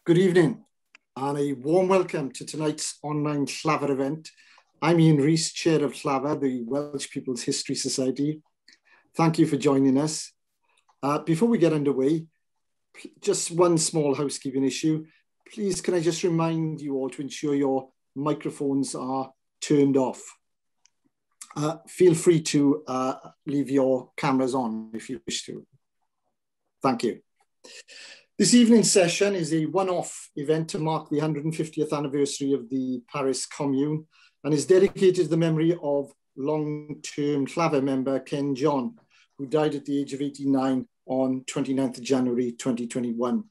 Good evening and a warm welcome to tonight's online Llafur event. I'm Ian Rees, Chair of Llafur, the Welsh People's History Society. Thank you for joining us. Before we get underway, just one small housekeeping issue. Please, can I just remind you all to ensure your microphones are turned off. Feel free to leave your cameras on if you wish to. Thank you. This evening's session is a one-off event to mark the 150th anniversary of the Paris Commune and is dedicated to the memory of long-term Llafur member Ken John, who died at the age of 89 on 29th of January 2021.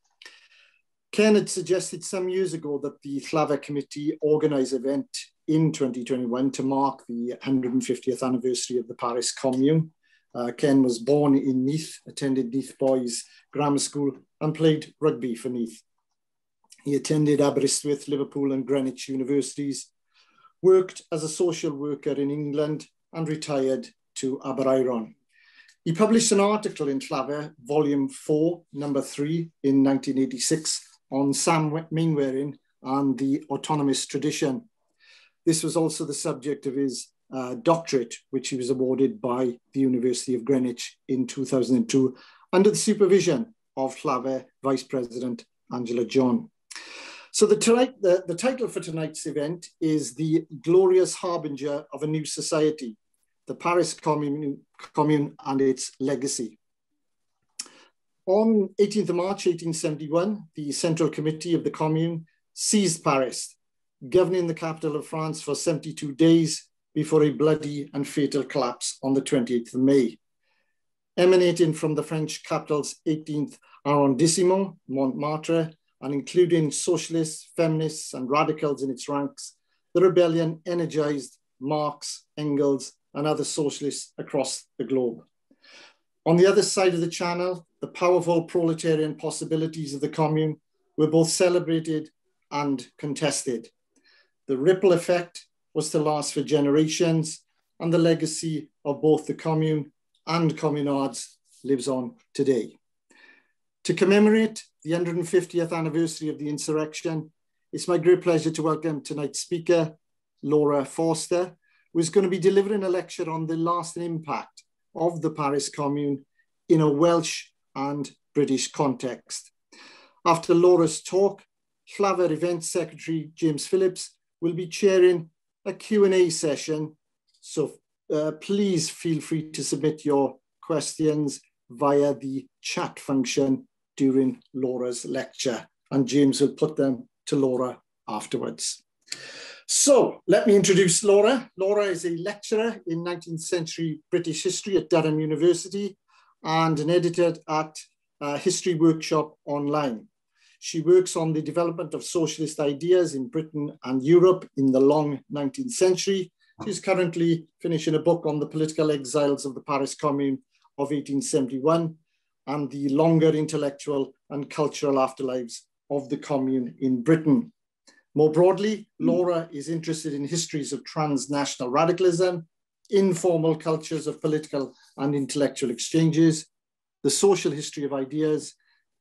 Ken had suggested some years ago that the Llafur Committee organise an event in 2021 to mark the 150th anniversary of the Paris Commune. Ken was born in Neath, attended Neath Boys Grammar School and played rugby for Neath. He attended Aberystwyth, Liverpool and Greenwich universities, worked as a social worker in England and retired to Aberaeron. He published an article in Llafur, volume 4, number 3 in 1986 on Sam Mainwaring and the autonomous tradition. This was also the subject of his doctorate, which he was awarded by the University of Greenwich in 2002, under the supervision of Llafur Vice President Angela John. So the title for tonight's event is The Glorious Harbinger of a New Society, the Paris Commune and its Legacy. On 18th of March 1871, the Central Committee of the Commune seized Paris, governing the capital of France for 72 days before a bloody and fatal collapse on the 28th of May. Emanating from the French capital's 18th arrondissement, Montmartre, and including socialists, feminists, and radicals in its ranks, the rebellion energised Marx, Engels, and other socialists across the globe. On the other side of the channel, the powerful proletarian possibilities of the Commune were both celebrated and contested. The ripple effect was to last for generations, and the legacy of both the Commune and Communards lives on today. To commemorate the 150th anniversary of the insurrection, it's my great pleasure to welcome tonight's speaker, Laura Forster, who is going to be delivering a lecture on the lasting impact of the Paris Commune in a Welsh and British context. After Laura's talk, Llafur Events Secretary James Phillips will be chairing a Q&A session, so please feel free to submit your questions via the chat function during Laura's lecture, and James will put them to Laura afterwards. So let me introduce Laura. Laura is a lecturer in 19th century British history at Durham University and an editor at History Workshop Online. She works on the development of socialist ideas in Britain and Europe in the long 19th century. She's currently finishing a book on the political exiles of the Paris Commune of 1871 and the longer intellectual and cultural afterlives of the Commune in Britain. More broadly, Laura is interested in histories of transnational radicalism, informal cultures of political and intellectual exchanges, the social history of ideas,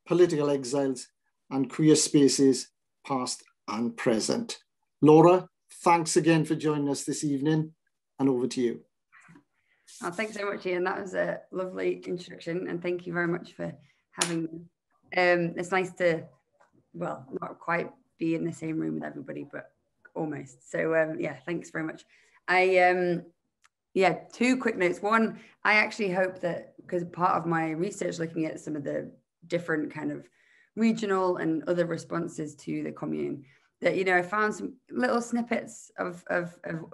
political exiles, and queer spaces, past and present. Laura, thanks again for joining us this evening, and over to you. Oh, thanks so much, Ian. That was a lovely introduction, and thank you very much for having me. It's nice to, well, not quite be in the same room with everybody, but almost. So yeah, thanks very much. Yeah, two quick notes. One, I actually hope that, because part of my research looking at some of the different kind of regional and other responses to the Commune, that, you know, I found some little snippets of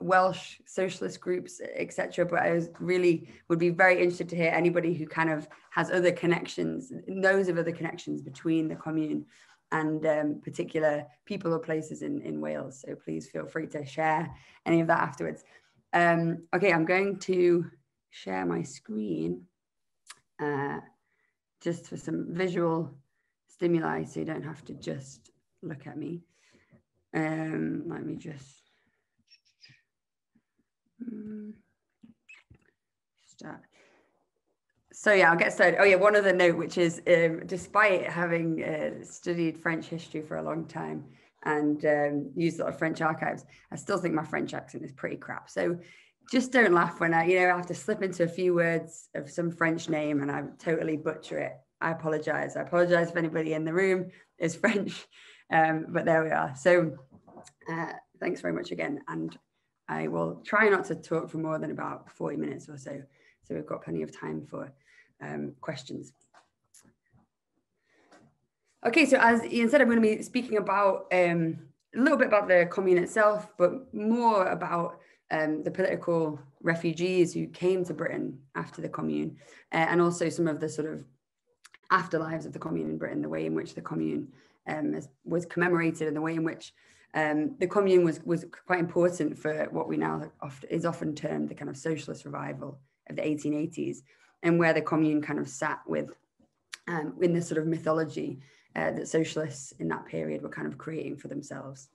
Welsh socialist groups, etc. But I would be very interested to hear anybody who kind of has other connections, knows of other connections between the Commune and particular people or places in Wales. So please feel free to share any of that afterwards. Okay, I'm going to share my screen just for some visual stimuli, so you don't have to just look at me. Let me just start. So yeah, I'll get started. Oh yeah, one other note, which is despite having studied French history for a long time and used a lot of French archives, I still think my French accent is pretty crap. So just don't laugh when I have to slip into a few words of some French name and I totally butcher it. I apologize. I apologize if anybody in the room is French, but there we are. So thanks very much again. And I will try not to talk for more than about 40 minutes or so. So we've got plenty of time for questions. Okay, so as Ian said, I'm going to be speaking about a little bit about the Commune itself, but more about the political refugees who came to Britain after the Commune, and also some of the sort of afterlives of the Commune in Britain, the way in which the Commune was commemorated, and the way in which the Commune was quite important for what we now is often termed the kind of socialist revival of the 1880s, and where the Commune kind of sat with in this sort of mythology that socialists in that period were kind of creating for themselves.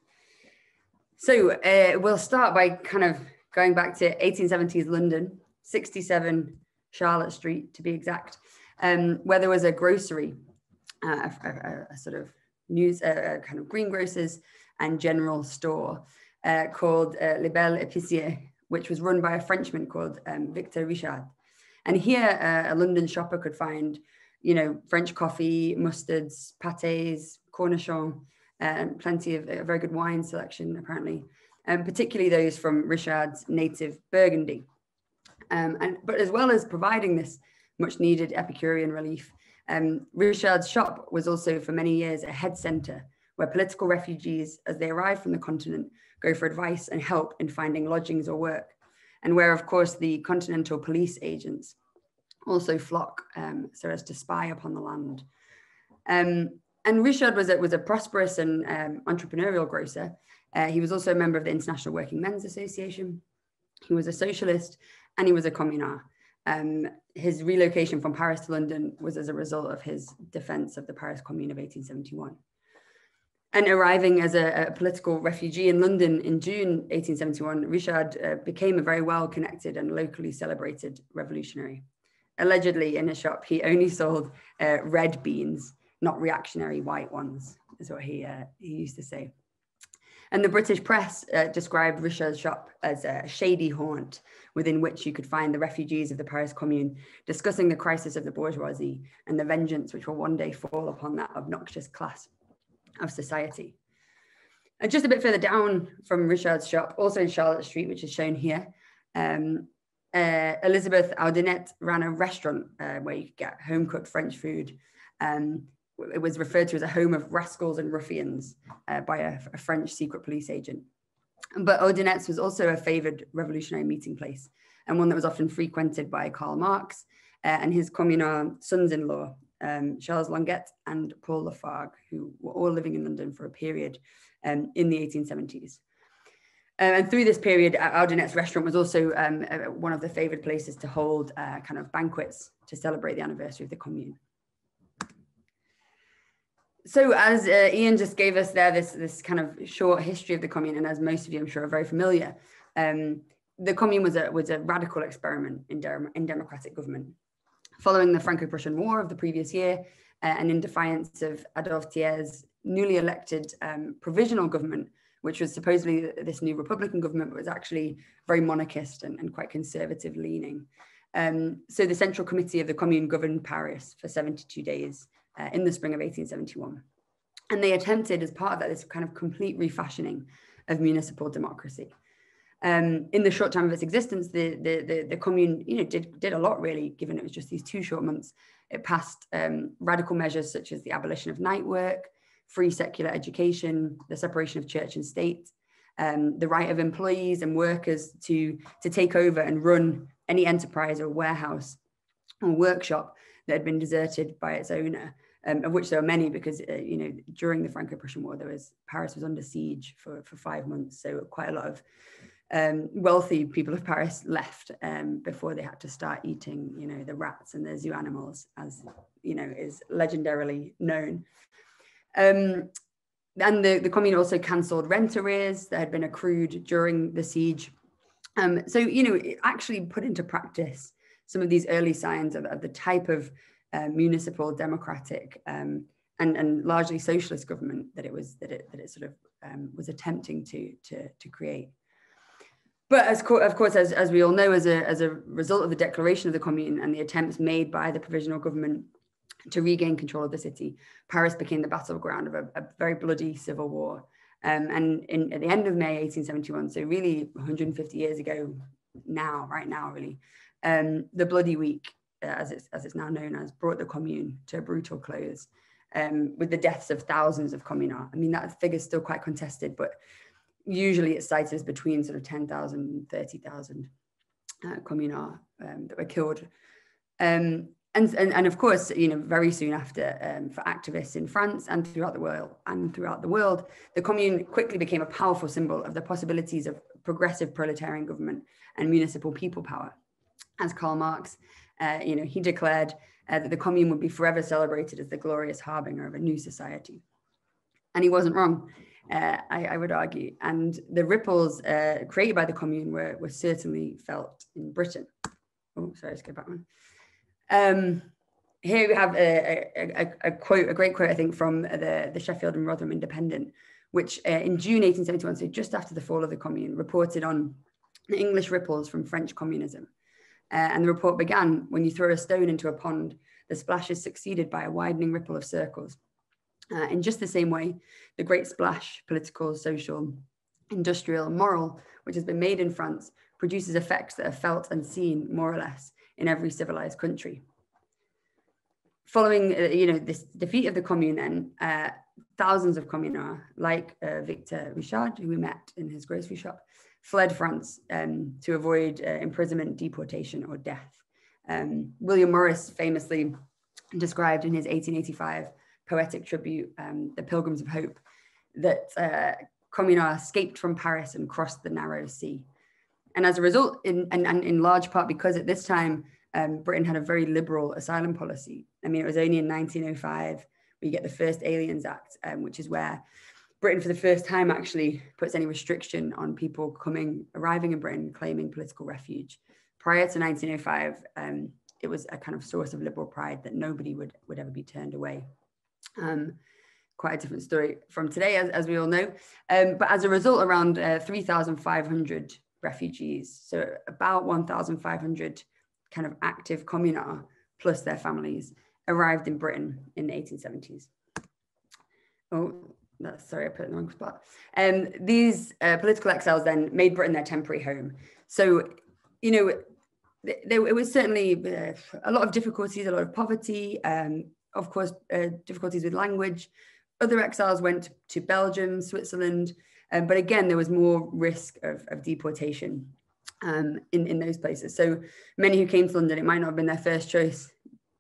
So we'll start by kind of going back to 1870s London, 67 Charlotte Street to be exact, where there was a grocery, a sort of kind of greengrocers and general store called Les Belles Épiciers, which was run by a Frenchman called Victor Richard. And here a London shopper could find, French coffee, mustards, pâtés, cornichons, and plenty of a very good wine selection, apparently, and particularly those from Richard's native Burgundy. But as well as providing this much needed Epicurean relief, Richard's shop was also for many years a head centre where political refugees, as they arrive from the continent, go for advice and help in finding lodgings or work, and where, of course, the continental police agents also flock so as to spy upon the land. And Richard was a prosperous and entrepreneurial grocer. He was also a member of the International Working Men's Association. He was a socialist and he was a communard. His relocation from Paris to London was as a result of his defense of the Paris Commune of 1871. And arriving as a political refugee in London in June 1871, Richard became a very well-connected and locally celebrated revolutionary. Allegedly, in his shop, he only sold red beans, not reactionary white ones, is what he used to say. And the British press described Richard's shop as a shady haunt within which you could find the refugees of the Paris Commune discussing the crisis of the bourgeoisie and the vengeance which will one day fall upon that obnoxious class of society. And just a bit further down from Richard's shop, also in Charlotte Street, which is shown here, Elizabeth Audinet ran a restaurant where you could get home-cooked French food. It was referred to as a home of rascals and ruffians by a French secret police agent. But Audinet's was also a favoured revolutionary meeting place, and one that was often frequented by Karl Marx and his communard sons-in-law, Charles Longuet and Paul Llafur, who were all living in London for a period in the 1870s. And through this period, Audinet's restaurant was also one of the favoured places to hold kind of banquets to celebrate the anniversary of the Commune. So as Ian just gave us there, this kind of short history of the Commune, and as most of you I'm sure are very familiar, the Commune was a radical experiment in democratic government. Following the Franco-Prussian War of the previous year, and in defiance of Adolphe Thiers' newly elected provisional government, which was supposedly this new Republican government, but was actually very monarchist and quite conservative leaning. So the Central Committee of the Commune governed Paris for 72 days in the spring of 1871. And they attempted, as part of that, this kind of complete refashioning of municipal democracy. In the short time of its existence, the Commune did a lot, really, given it was just these 2 short months. It passed radical measures such as the abolition of night work, free secular education, the separation of church and state, the right of employees and workers to take over and run any enterprise or warehouse or workshop that had been deserted by its owner, of which there were many, because during the Franco-Prussian War, Paris was under siege for 5 months, so quite a lot of wealthy people of Paris left before they had to start eating, the rats and the zoo animals, as is legendarily known. And the Commune also cancelled rent arrears that had been accrued during the siege. So it actually put into practice some of these early signs of the type of municipal, democratic, and largely socialist government that it sort of was attempting to create. But of course, as we all know, as a result of the declaration of the Commune and the attempts made by the provisional government to regain control of the city, Paris became the battleground of a very bloody civil war. And at the end of May 1871, so really 150 years ago right now, really, the Bloody Week, as it's now known as, brought the Commune to a brutal close, with the deaths of thousands of communards. I mean, that figure is still quite contested, but usually it's cited as between sort of 10,000 and 30,000 communards that were killed. And of course, very soon after, for activists in France and throughout the world, the Commune quickly became a powerful symbol of the possibilities of progressive proletarian government and municipal people power. As Karl Marx, he declared that the Commune would be forever celebrated as the glorious harbinger of a new society. And he wasn't wrong, I would argue. And the ripples created by the Commune were certainly felt in Britain. Oh, sorry, let's go back one. Here we have a great quote, I think, from the Sheffield and Rotherham Independent, which in June 1871, so just after the fall of the Commune, reported on the English ripples from French communism. And the report began, when you throw a stone into a pond, the splash is succeeded by a widening ripple of circles. In just the same way, the great splash, political, social, industrial, moral, which has been made in France, produces effects that are felt and seen, more or less, in every civilized country. Following, this defeat of the Commune, then, thousands of communards, like Victor Richard, who we met in his grocery shop, fled France to avoid imprisonment, deportation, or death. William Morris famously described in his 1885 poetic tribute, The Pilgrims of Hope, that communards escaped from Paris and crossed the narrow sea. And as a result, in large part because at this time, Britain had a very liberal asylum policy. I mean, it was only in 1905 we get the first Aliens Act, which is where Britain for the first time actually puts any restriction on people arriving in Britain, claiming political refuge. Prior to 1905, it was a kind of source of liberal pride that nobody would ever be turned away. Quite a different story from today, as we all know. But as a result, around 3,500 refugees, so about 1,500 kind of active communards plus their families, arrived in Britain in the 1870s. Oh, sorry, I put it in the wrong spot. These political exiles then made Britain their temporary home. So, it was certainly a lot of difficulties, a lot of poverty, of course, difficulties with language. Other exiles went to Belgium, Switzerland, but again, there was more risk of deportation in those places. So many who came to London, it might not have been their first choice,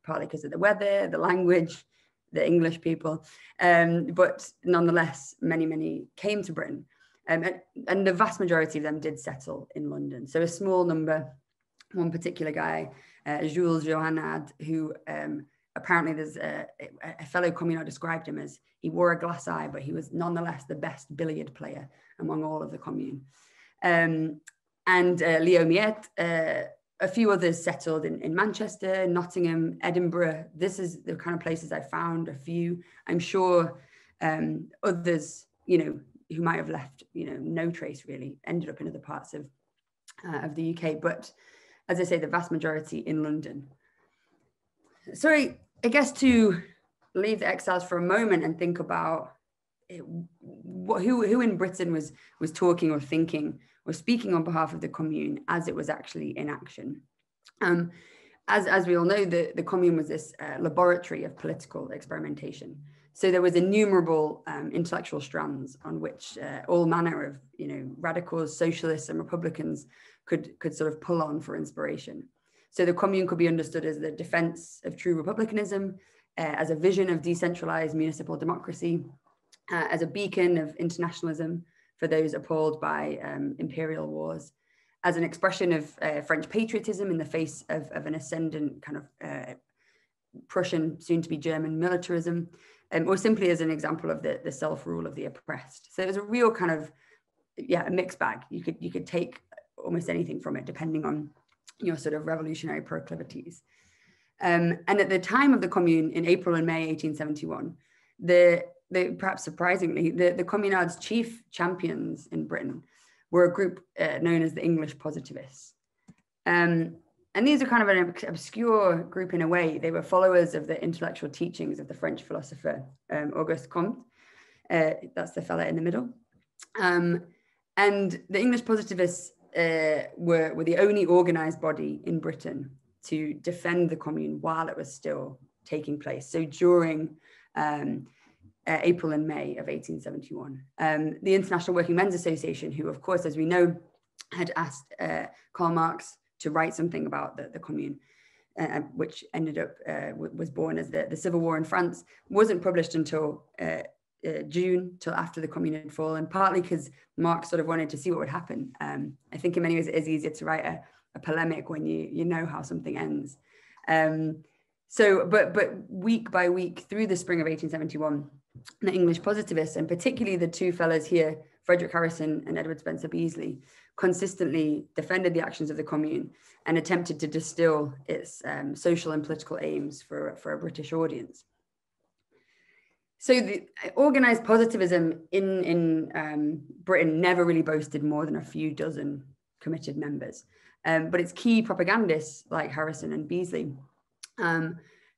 partly because of the weather, the language, the English people, but nonetheless, many came to Britain. And the vast majority of them did settle in London. So a small number, one particular guy, Jules Johannad, who apparently there's a fellow communard described him as, he wore a glass eye, but he was nonetheless the best billiard player among all of the Commune. And Leo Miette, a few others settled in Manchester, Nottingham, Edinburgh. This is the kind of places I found, a few. I'm sure others, who might have left, no trace really, ended up in other parts of the UK. But as I say, the vast majority in London. So I guess to leave the exiles for a moment and think about who in Britain was talking or thinking or speaking on behalf of the Commune as it was actually in action. As we all know, the Commune was this laboratory of political experimentation. So there was innumerable intellectual strands on which all manner of radicals, socialists, and republicans could sort of pull on for inspiration. So the Commune could be understood as the defense of true republicanism, as a vision of decentralized municipal democracy, as a beacon of internationalism for those appalled by imperial wars, as an expression of French patriotism in the face of an ascendant kind of Prussian, soon to be German militarism, or simply as an example of the self-rule of the oppressed. So it was a real kind of, a mixed bag. You could take almost anything from it, depending on your sort of revolutionary proclivities. And at the time of the Commune in April and May 1871, perhaps surprisingly, the Communards' chief champions in Britain were a group known as the English Positivists. And these are kind of an obscure group in a way. They were followers of the intellectual teachings of the French philosopher Auguste Comte. That's the fella in the middle. And the English Positivists were the only organized body in Britain to defend the Commune while it was still taking place. So during April and May of 1871. The International Working Men's Association, who of course, as we know, had asked Karl Marx to write something about the Commune, which ended up, was born as the Civil War in France, wasn't published until June, till after the Commune had fallen, partly because Marx sort of wanted to see what would happen. I think in many ways it is easier to write a polemic when you know how something ends. But week by week through the spring of 1871, the English Positivists, and particularly the two fellows here, Frederick Harrison and Edward Spencer Beazley, consistently defended the actions of the Commune and attempted to distill its social and political aims for a British audience. So the organized positivism in Britain never really boasted more than a few dozen committed members. But its key propagandists like Harrison and Beazley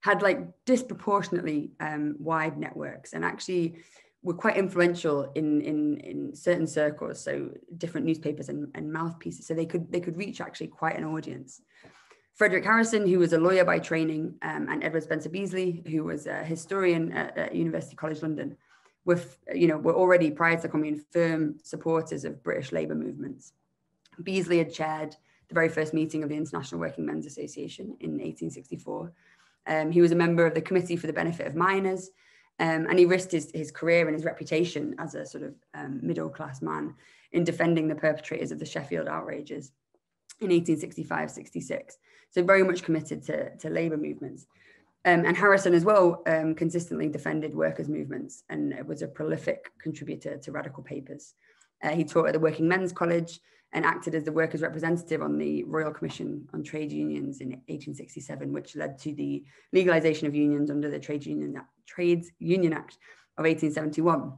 had like disproportionately wide networks, and actually were quite influential in certain circles, so different newspapers and mouthpieces, so they could reach actually quite an audience. Frederick Harrison, who was a lawyer by training, and Edward Spencer Beazley, who was a historian at University College London, were already prior to the Commune firm supporters of British labour movements. Beazley had chaired the very first meeting of the International Working Men's Association in 1864. He was a member of the Committee for the Benefit of Miners, and he risked his career and his reputation as a sort of middle-class man in defending the perpetrators of the Sheffield outrages in 1865-66. So very much committed to labour movements. And Harrison as well consistently defended workers' movements and was a prolific contributor to radical papers. He taught at the Working Men's College and acted as the workers' representative on the Royal Commission on Trade Unions in 1867, which led to the legalization of unions under the Trades Union Act of 1871.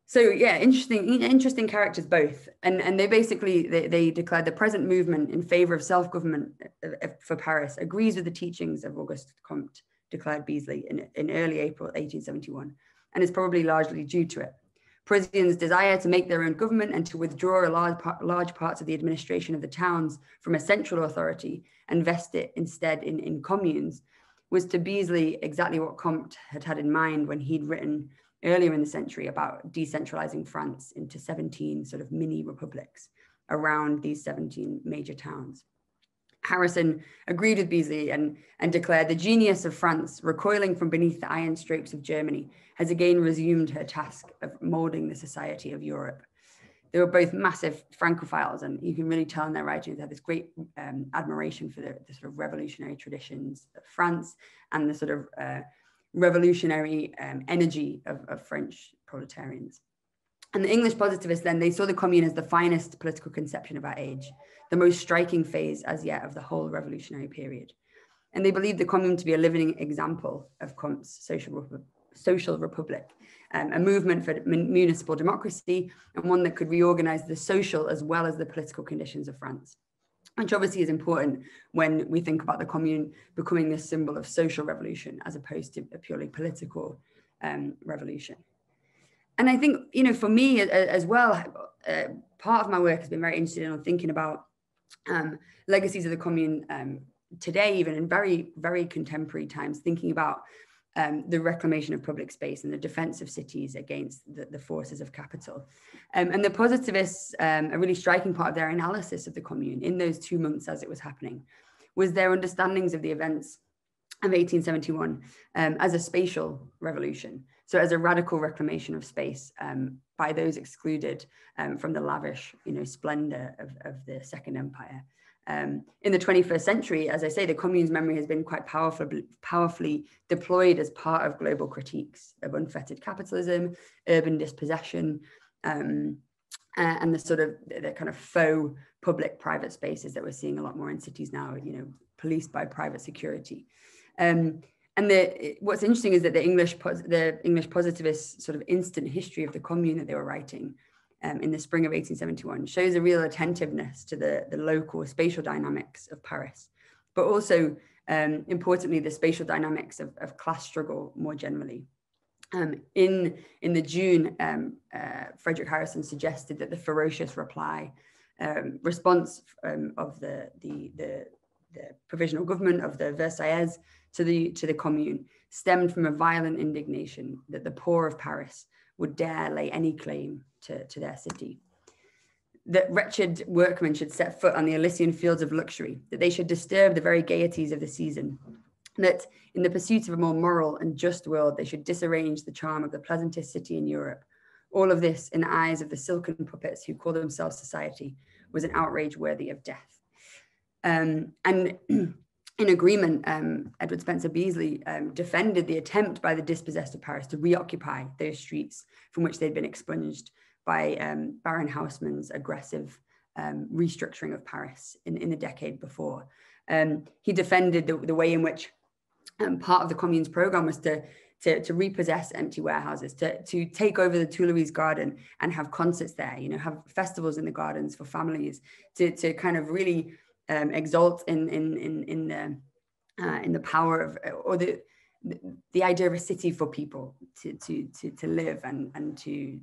So yeah, interesting characters both. And they basically, they declared the present movement in favor of self-government for Paris agrees with the teachings of Auguste Comte, declared Beazley in early April 1871, and is probably largely due to it. Parisians' desire to make their own government and to withdraw large parts of the administration of the towns from a central authority and vest it instead in communes was to Beazley exactly what Comte had in mind when he'd written earlier in the century about decentralizing France into 17 sort of mini republics around these 17 major towns. Harrison agreed with Beazley and declared the genius of France, recoiling from beneath the iron strokes of Germany, has again resumed her task of molding the society of Europe. They were both massive Francophiles, and you can really tell in their writings they had this great admiration for the sort of revolutionary traditions of France and the sort of revolutionary energy of French proletarians. And the English positivists then, they saw the Commune as the finest political conception of our age, the most striking phase as yet of the whole revolutionary period. And they believed the Commune to be a living example of Comte's social republic, a movement for municipal democracy, and one that could reorganize the social as well as the political conditions of France, which obviously is important when we think about the Commune becoming this symbol of social revolution as opposed to a purely political revolution. And I think, for me as well, part of my work has been very interested in thinking about legacies of the Commune today, even in very, very contemporary times, thinking about the reclamation of public space and the defense of cities against the forces of capital. And the positivists, a really striking part of their analysis of the Commune in those 2 months as it was happening, was their understandings of the events of 1871 as a spatial revolution. So as a radical reclamation of space by those excluded from the lavish, splendor of the Second Empire. In the 21st century, as I say, the Commune's memory has been quite powerfully deployed as part of global critiques of unfettered capitalism, urban dispossession, and the kind of faux public-private spaces that we're seeing a lot more in cities now, you know, policed by private security. And what's interesting is that the English positivist sort of instant history of the Commune that they were writing in the spring of 1871 shows a real attentiveness to the local spatial dynamics of Paris, but also, importantly, the spatial dynamics of class struggle more generally. In the June, Frederick Harrison suggested that the ferocious response of the provisional government of the Versailles to the Commune stemmed from a violent indignation that the poor of Paris would dare lay any claim to their city. That wretched workmen should set foot on the Elysian fields of luxury, that they should disturb the very gaieties of the season, that in the pursuit of a more moral and just world, they should disarrange the charm of the pleasantest city in Europe. All of this, in the eyes of the silken puppets who call themselves society, was an outrage worthy of death. And in agreement, Edward Spencer Beasley defended the attempt by the dispossessed of Paris to reoccupy those streets from which they'd been expunged by Baron Haussmann's aggressive restructuring of Paris in the decade before. He defended the way in which part of the Commune's program was to repossess empty warehouses, to take over the Tuileries garden and have concerts there, you know, have festivals in the gardens for families, to kind of really exalt in the power of, or the idea of a city for people to live and to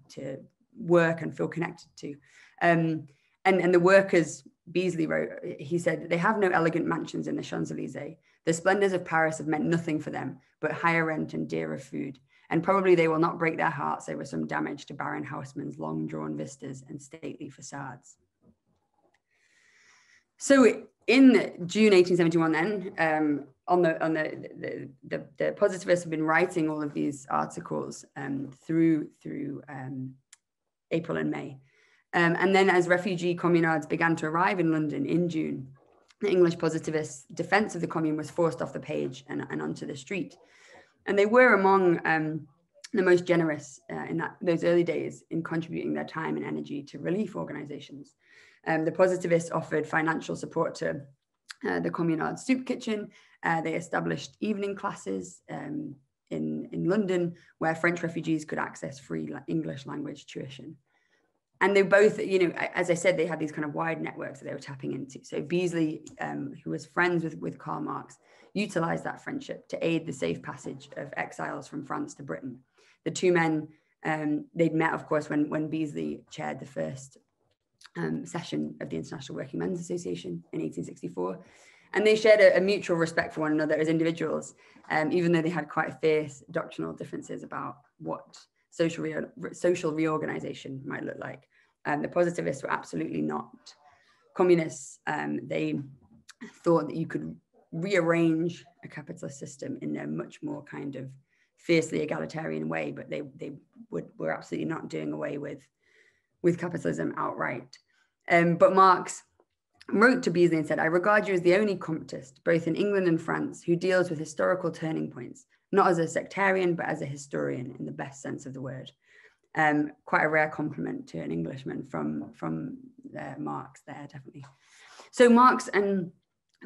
work and feel connected to. And the workers, Beasley wrote, he said, they have no elegant mansions in the Champs-Élysées. The splendors of Paris have meant nothing for them but higher rent and dearer food. And probably they will not break their hearts over some damage to Baron Haussmann's long-drawn vistas and stately facades. So in June 1871 then, the positivists have been writing all of these articles through April and May. And then as refugee communards began to arrive in London in June, the English positivists' defense of the Commune was forced off the page and onto the street. And they were among the most generous in those early days in contributing their time and energy to relief organizations. The positivists offered financial support to the Communards' soup kitchen. They established evening classes in London where French refugees could access free English language tuition. And they both, you know, as I said, they had these kind of wide networks that they were tapping into. So Beasley, who was friends with Karl Marx, utilized that friendship to aid the safe passage of exiles from France to Britain. The two men, they'd met, of course, when Beasley chaired the first session of the International Working Men's Association in 1864. And they shared a mutual respect for one another as individuals, even though they had quite fierce doctrinal differences about what social reorganization might look like. The positivists were absolutely not communists. They thought that you could rearrange a capitalist system in a much more kind of fiercely egalitarian way, but they were absolutely not doing away with capitalism outright. But Marx wrote to Beasley and said, "I regard you as the only comptist, both in England and France, who deals with historical turning points, not as a sectarian, but as a historian in the best sense of the word." Quite a rare compliment to an Englishman from Marx there, definitely. So Marx and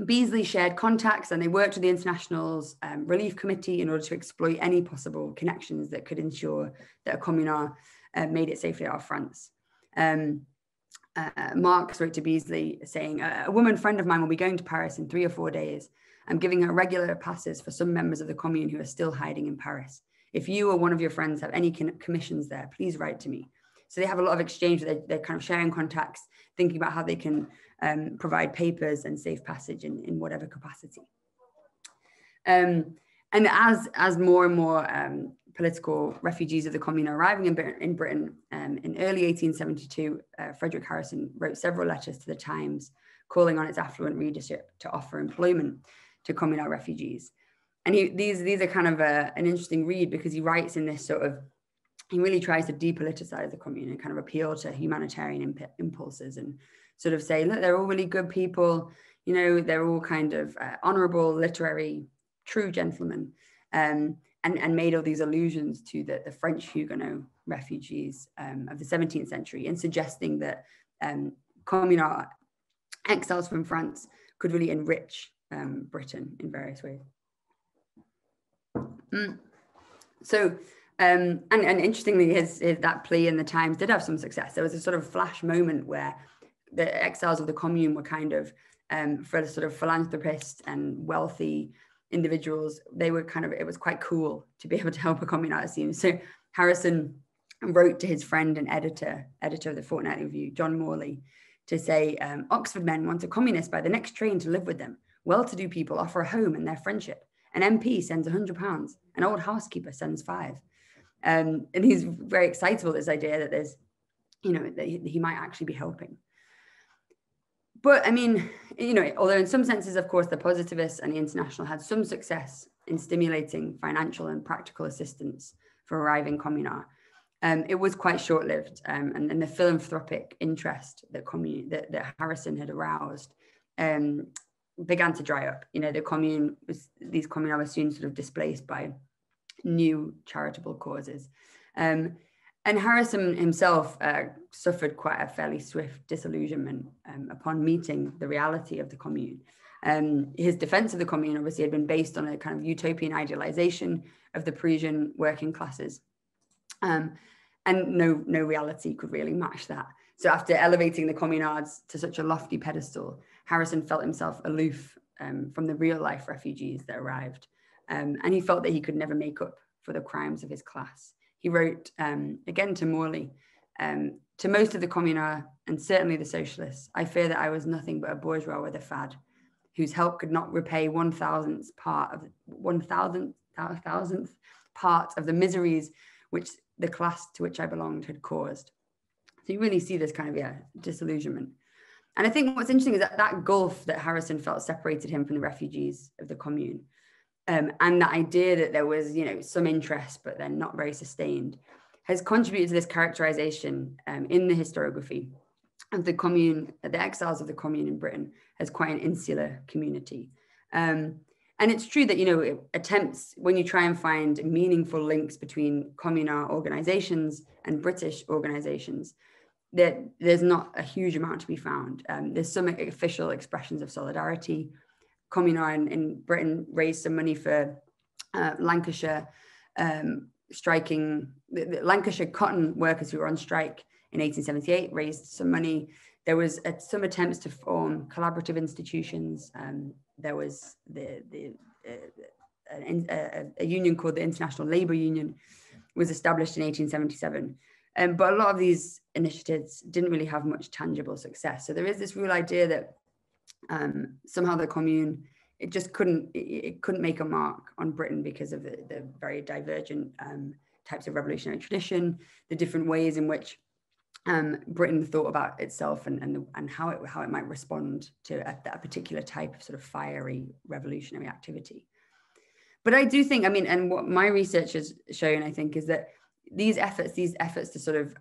Beasley shared contacts and they worked with the International's Relief Committee in order to exploit any possible connections that could ensure that a communard made it safely out of France. Marx wrote to Beasley saying, "A woman friend of mine will be going to Paris in 3 or 4 days. I'm giving her regular passes for some members of the Commune who are still hiding in Paris. If you or one of your friends have any commissions there, please write to me." So they have a lot of exchange. They're kind of sharing contacts, thinking about how they can provide papers and safe passage in whatever capacity. And as more and more political refugees of the Commune are arriving in Britain, in early 1872, Frederick Harrison wrote several letters to the Times calling on its affluent readership to offer employment to communal refugees. And these are kind of an interesting read because he writes in this sort of, he really tries to depoliticize the Commune and kind of appeal to humanitarian impulses and sort of say, look, they're all really good people, you know, they're all kind of honorable, literary, true gentlemen, and made all these allusions to the French Huguenot refugees of the 17th century and suggesting that communal exiles from France could really enrich Britain in various ways. So, and interestingly, that plea in the Times did have some success. There was a sort of flash moment where the exiles of the Commune were kind of, for the sort of philanthropists and wealthy individuals, they were kind of, it was quite cool to be able to help a communard, it seems. So Harrison wrote to his friend and editor of the Fortnightly Review, John Morley, to say, Oxford men want a communist by the next train to live with them. Well-to-do people offer a home and their friendship. An MP sends £100. An old housekeeper sends 5. And he's very excitable, this idea that there's, you know, that he might actually be helping. But I mean, you know, although in some senses, of course, the Positivists and the International had some success in stimulating financial and practical assistance for arriving communards, it was quite short-lived, and the philanthropic interest that Harrison had aroused began to dry up. You know, these communards were soon sort of displaced by new charitable causes. And Harrison himself suffered quite a fairly swift disillusionment upon meeting the reality of the Commune. His defense of the Commune obviously had been based on a kind of utopian idealization of the Parisian working classes. And no reality could really match that. So after elevating the communards to such a lofty pedestal, Harrison felt himself aloof from the real life refugees that arrived. And he felt that he could never make up for the crimes of his class. He wrote, again to Morley, to most of the communards, and certainly the socialists, I fear that I was nothing but a bourgeois with a fad, whose help could not repay 1,000th part of the miseries which the class to which I belonged had caused. So you really see this kind of, disillusionment. And I think what's interesting is that gulf that Harrison felt separated him from the refugees of the Commune. And the idea that there was, you know, some interest, but then not very sustained, has contributed to this characterization in the historiography of the Commune, the exiles of the Commune in Britain, as quite an insular community. And it's true that, you know, attempts, when you try and find meaningful links between communard organizations and British organizations, that there's not a huge amount to be found. There's some official expressions of solidarity. Communard in Britain raised some money for Lancashire striking, the Lancashire cotton workers who were on strike in 1878 raised some money. There was some attempts to form collaborative institutions. There was a union called the International Labour Union was established in 1877. But a lot of these initiatives didn't really have much tangible success. So there is this real idea that somehow the Commune, it couldn't make a mark on Britain because of the very divergent types of revolutionary tradition, the different ways in which Britain thought about itself and how it might respond to a particular type of sort of fiery revolutionary activity. But I do think, I mean, and what my research has shown, I think, is that these efforts to sort of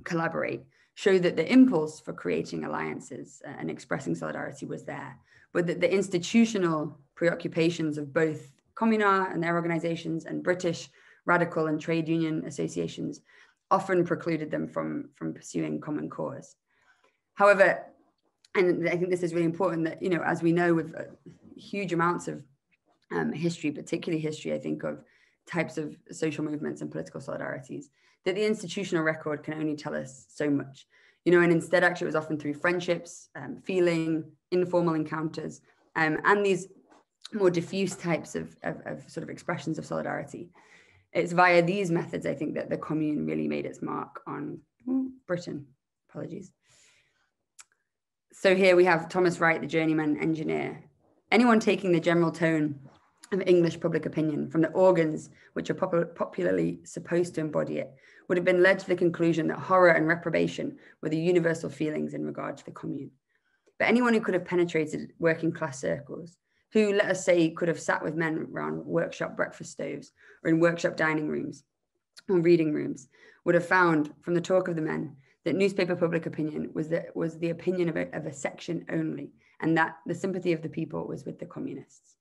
collaborate show that the impulse for creating alliances and expressing solidarity was there, but that the institutional preoccupations of both communards and their organizations and British radical and trade union associations often precluded them from pursuing common cause. However, and I think this is really important, that, you know, as we know with huge amounts of history, particularly history, I think, of types of social movements and political solidarities, that the institutional record can only tell us so much, you know, and instead actually it was often through friendships, feeling, informal encounters, and these more diffuse types of sort of expressions of solidarity. It's via these methods, I think, that the Commune really made its mark on Britain. Apologies. So here we have Thomas Wright, the journeyman engineer. Anyone taking the general tone of English public opinion from the organs which are popularly supposed to embody it would have been led to the conclusion that horror and reprobation were the universal feelings in regard to the Commune. But anyone who could have penetrated working class circles, who, let us say, could have sat with men around workshop breakfast stoves or in workshop dining rooms or reading rooms, would have found from the talk of the men that newspaper public opinion was the opinion of a section only, and that the sympathy of the people was with the communists.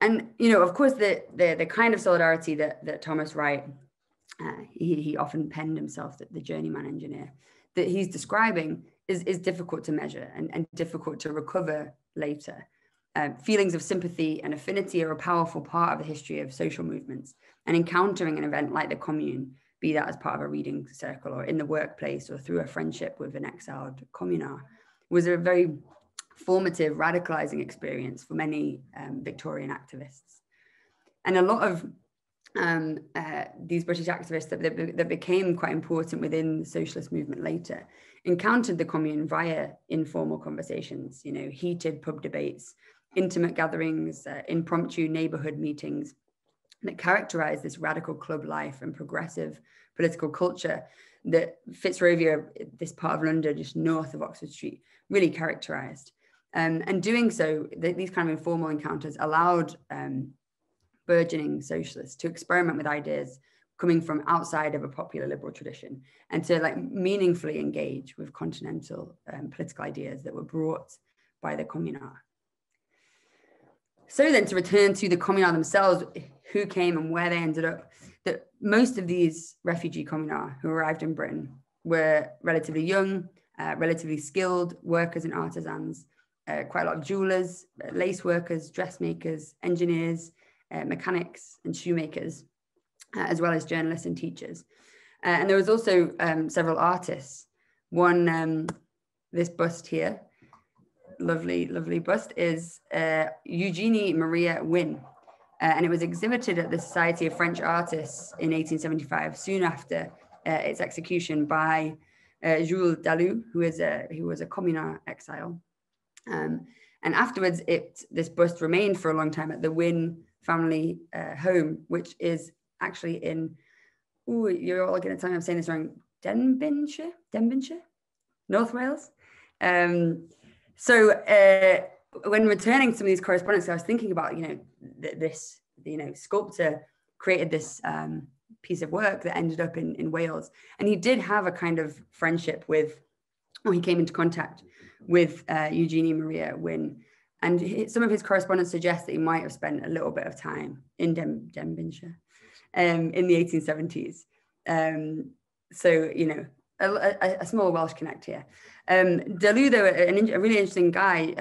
And, you know, of course, the kind of solidarity that Thomas Wright he often penned himself the journeyman engineer, that he's describing is difficult to measure and difficult to recover later. Feelings of sympathy and affinity are a powerful part of the history of social movements, and encountering an event like the Commune, be that as part of a reading circle or in the workplace or through a friendship with an exiled communard, was a very formative, radicalizing experience for many Victorian activists. And a lot of these British activists that became quite important within the socialist movement later encountered the Commune via informal conversations, you know, heated pub debates, intimate gatherings, impromptu neighborhood meetings that characterized this radical club life and progressive political culture that Fitzrovia, this part of London just north of Oxford Street, really characterized. And doing so, these kind of informal encounters allowed burgeoning socialists to experiment with ideas coming from outside of a popular liberal tradition and to like meaningfully engage with continental political ideas that were brought by the communards. So then to return to the communards themselves, who came and where they ended up, that most of these refugee communards who arrived in Britain were relatively young, relatively skilled workers and artisans, quite a lot of jewelers, lace workers, dressmakers, engineers, mechanics and shoemakers, as well as journalists and teachers. And there was also several artists. One, this bust here, lovely, lovely bust, is Eugenie Maria Wynn. And it was exhibited at the Society of French Artists in 1875, soon after its execution by Jules Dalou, who was a communard exile. And afterwards, this bust remained for a long time at the Wynn family home, which is actually in, you're all going to tell me I'm saying this wrong, Denbighshire, North Wales. So when returning some of these correspondence, I was thinking about, this sculptor created this piece of work that ended up in Wales. And he did have a kind of friendship with, or he came into contact with Eugenie Maria Wynn. And some of his correspondence suggests that he might have spent a little bit of time in Denbighshire in the 1870s. So, a small Welsh connect here. Dalou, though, a really interesting guy.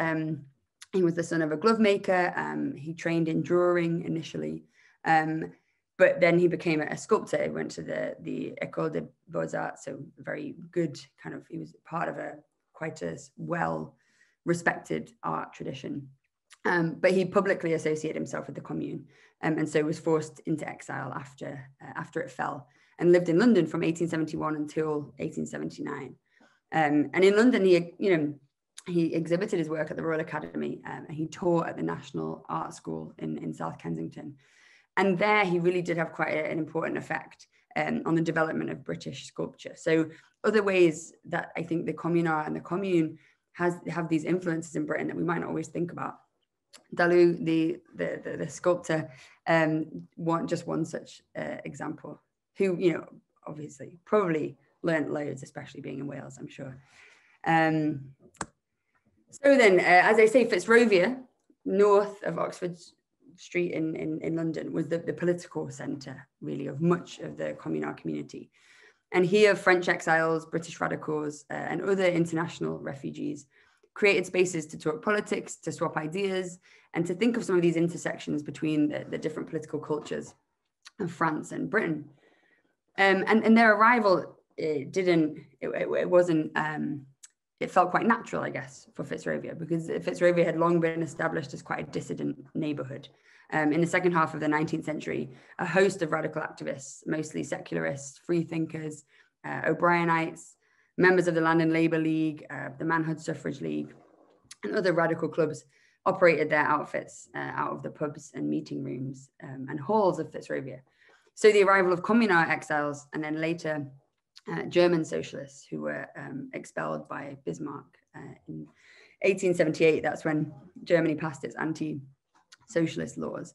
He was the son of a glove maker. He trained in drawing initially, but then he became a sculptor. He went to the École des Beaux-Arts, so very good kind of, he was part of quite a well-respected art tradition. But he publicly associated himself with the Commune, and so was forced into exile after it fell, and lived in London from 1871 until 1879. And in London, he exhibited his work at the Royal Academy, and he taught at the National Art School in South Kensington. And there he really did have quite an important effect on the development of British sculpture. So other ways that I think the communard and the Commune have these influences in Britain that we might not always think about. Dalou, the sculptor, just one such example, who, obviously probably learned loads, especially being in Wales, I'm sure. So then, as I say, Fitzrovia, north of Oxford Street in London, was the political centre, really, of much of the communard community. And here, French exiles, British radicals, and other international refugees created spaces to talk politics, to swap ideas, and to think of some of these intersections between the different political cultures of France and Britain. And their arrival, it felt quite natural, I guess, for Fitzrovia, because Fitzrovia had long been established as quite a dissident neighbourhood. In the second half of the 19th century, a host of radical activists, mostly secularists, free thinkers, O'Brienites, members of the Land and Labour League, the Manhood Suffrage League, and other radical clubs operated their outfits out of the pubs and meeting rooms and halls of Fitzrovia. So the arrival of communard exiles, and then later German socialists who were expelled by Bismarck in 1878. That's when Germany passed its anti-socialist laws.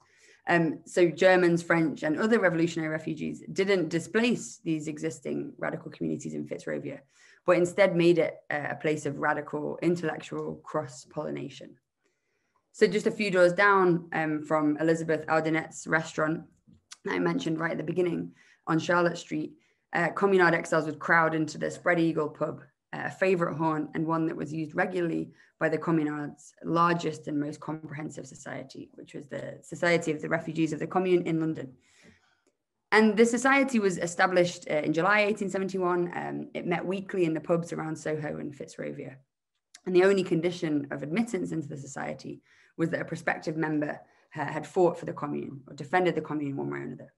So Germans, French, and other revolutionary refugees didn't displace these existing radical communities in Fitzrovia, but instead made it a place of radical intellectual cross-pollination. So just a few doors down from Elizabeth Aldinet's restaurant that I mentioned right at the begining, on Charlotte Street, Communard exiles would crowd into the Spread Eagle pub, a favourite haunt and one that was used regularly by the Communards' largest and most comprehensive society, which was the Society of the Refugees of the Commune in London. And the society was established in July 1871. It met weekly in the pubs around Soho and Fitzrovia. And the only condition of admittance into the society was that a prospective member had fought for the Commune or defended the Commune one way or another.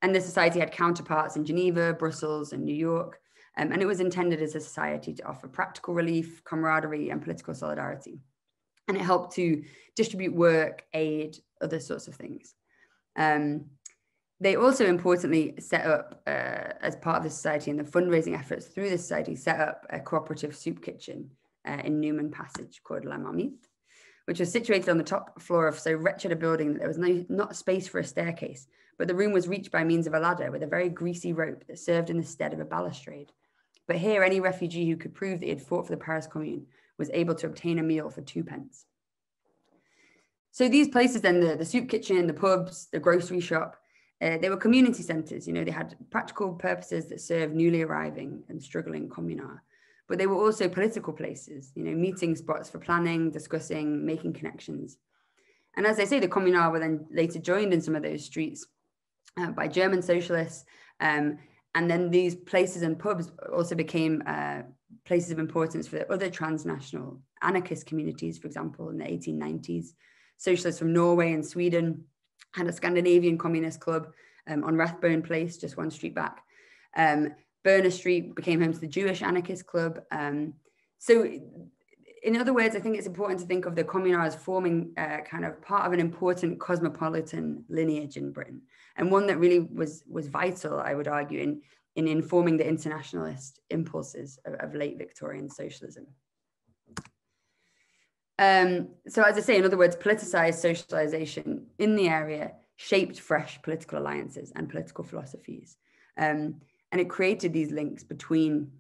And the society had counterparts in Geneva, Brussels, and New York. And it was intended as a society to offer practical relief, camaraderie, and political solidarity. And it helped to distribute work, aid, other sorts of things. They also importantly set up, as part of the society and the fundraising efforts through the society, set up a cooperative soup kitchen in Newman Passage called La Marmite, which was situated on the top floor of so wretched a building that there was not space for a staircase, but the room was reached by means of a ladder with a very greasy rope that served in the stead of a balustrade. But here, any refugee who could prove that he had fought for the Paris Commune was able to obtain a meal for 2p. So these places then, the soup kitchen, the pubs, the grocery shop, they were community centres. You know, they had practical purposes that served newly arriving and struggling communards. But they were also political places, you know, meeting spots for planning, discussing, making connections. And as I say, the communards were then later joined in some of those streets by German socialists. And then these places and pubs also became places of importance for the other transnational anarchist communities, for example, in the 1890s. Socialists from Norway and Sweden had a Scandinavian communist club on Rathbone Place, just one street back. Berner Street became home to the Jewish anarchist club. So in other words, I think it's important to think of the communards as forming kind of part of an important cosmopolitan lineage in Britain, and one that really was vital, I would argue, in informing the internationalist impulses of late Victorian socialism. So as I say, in other words, politicized socialization in the area shaped fresh political alliances and political philosophies. And it created these links between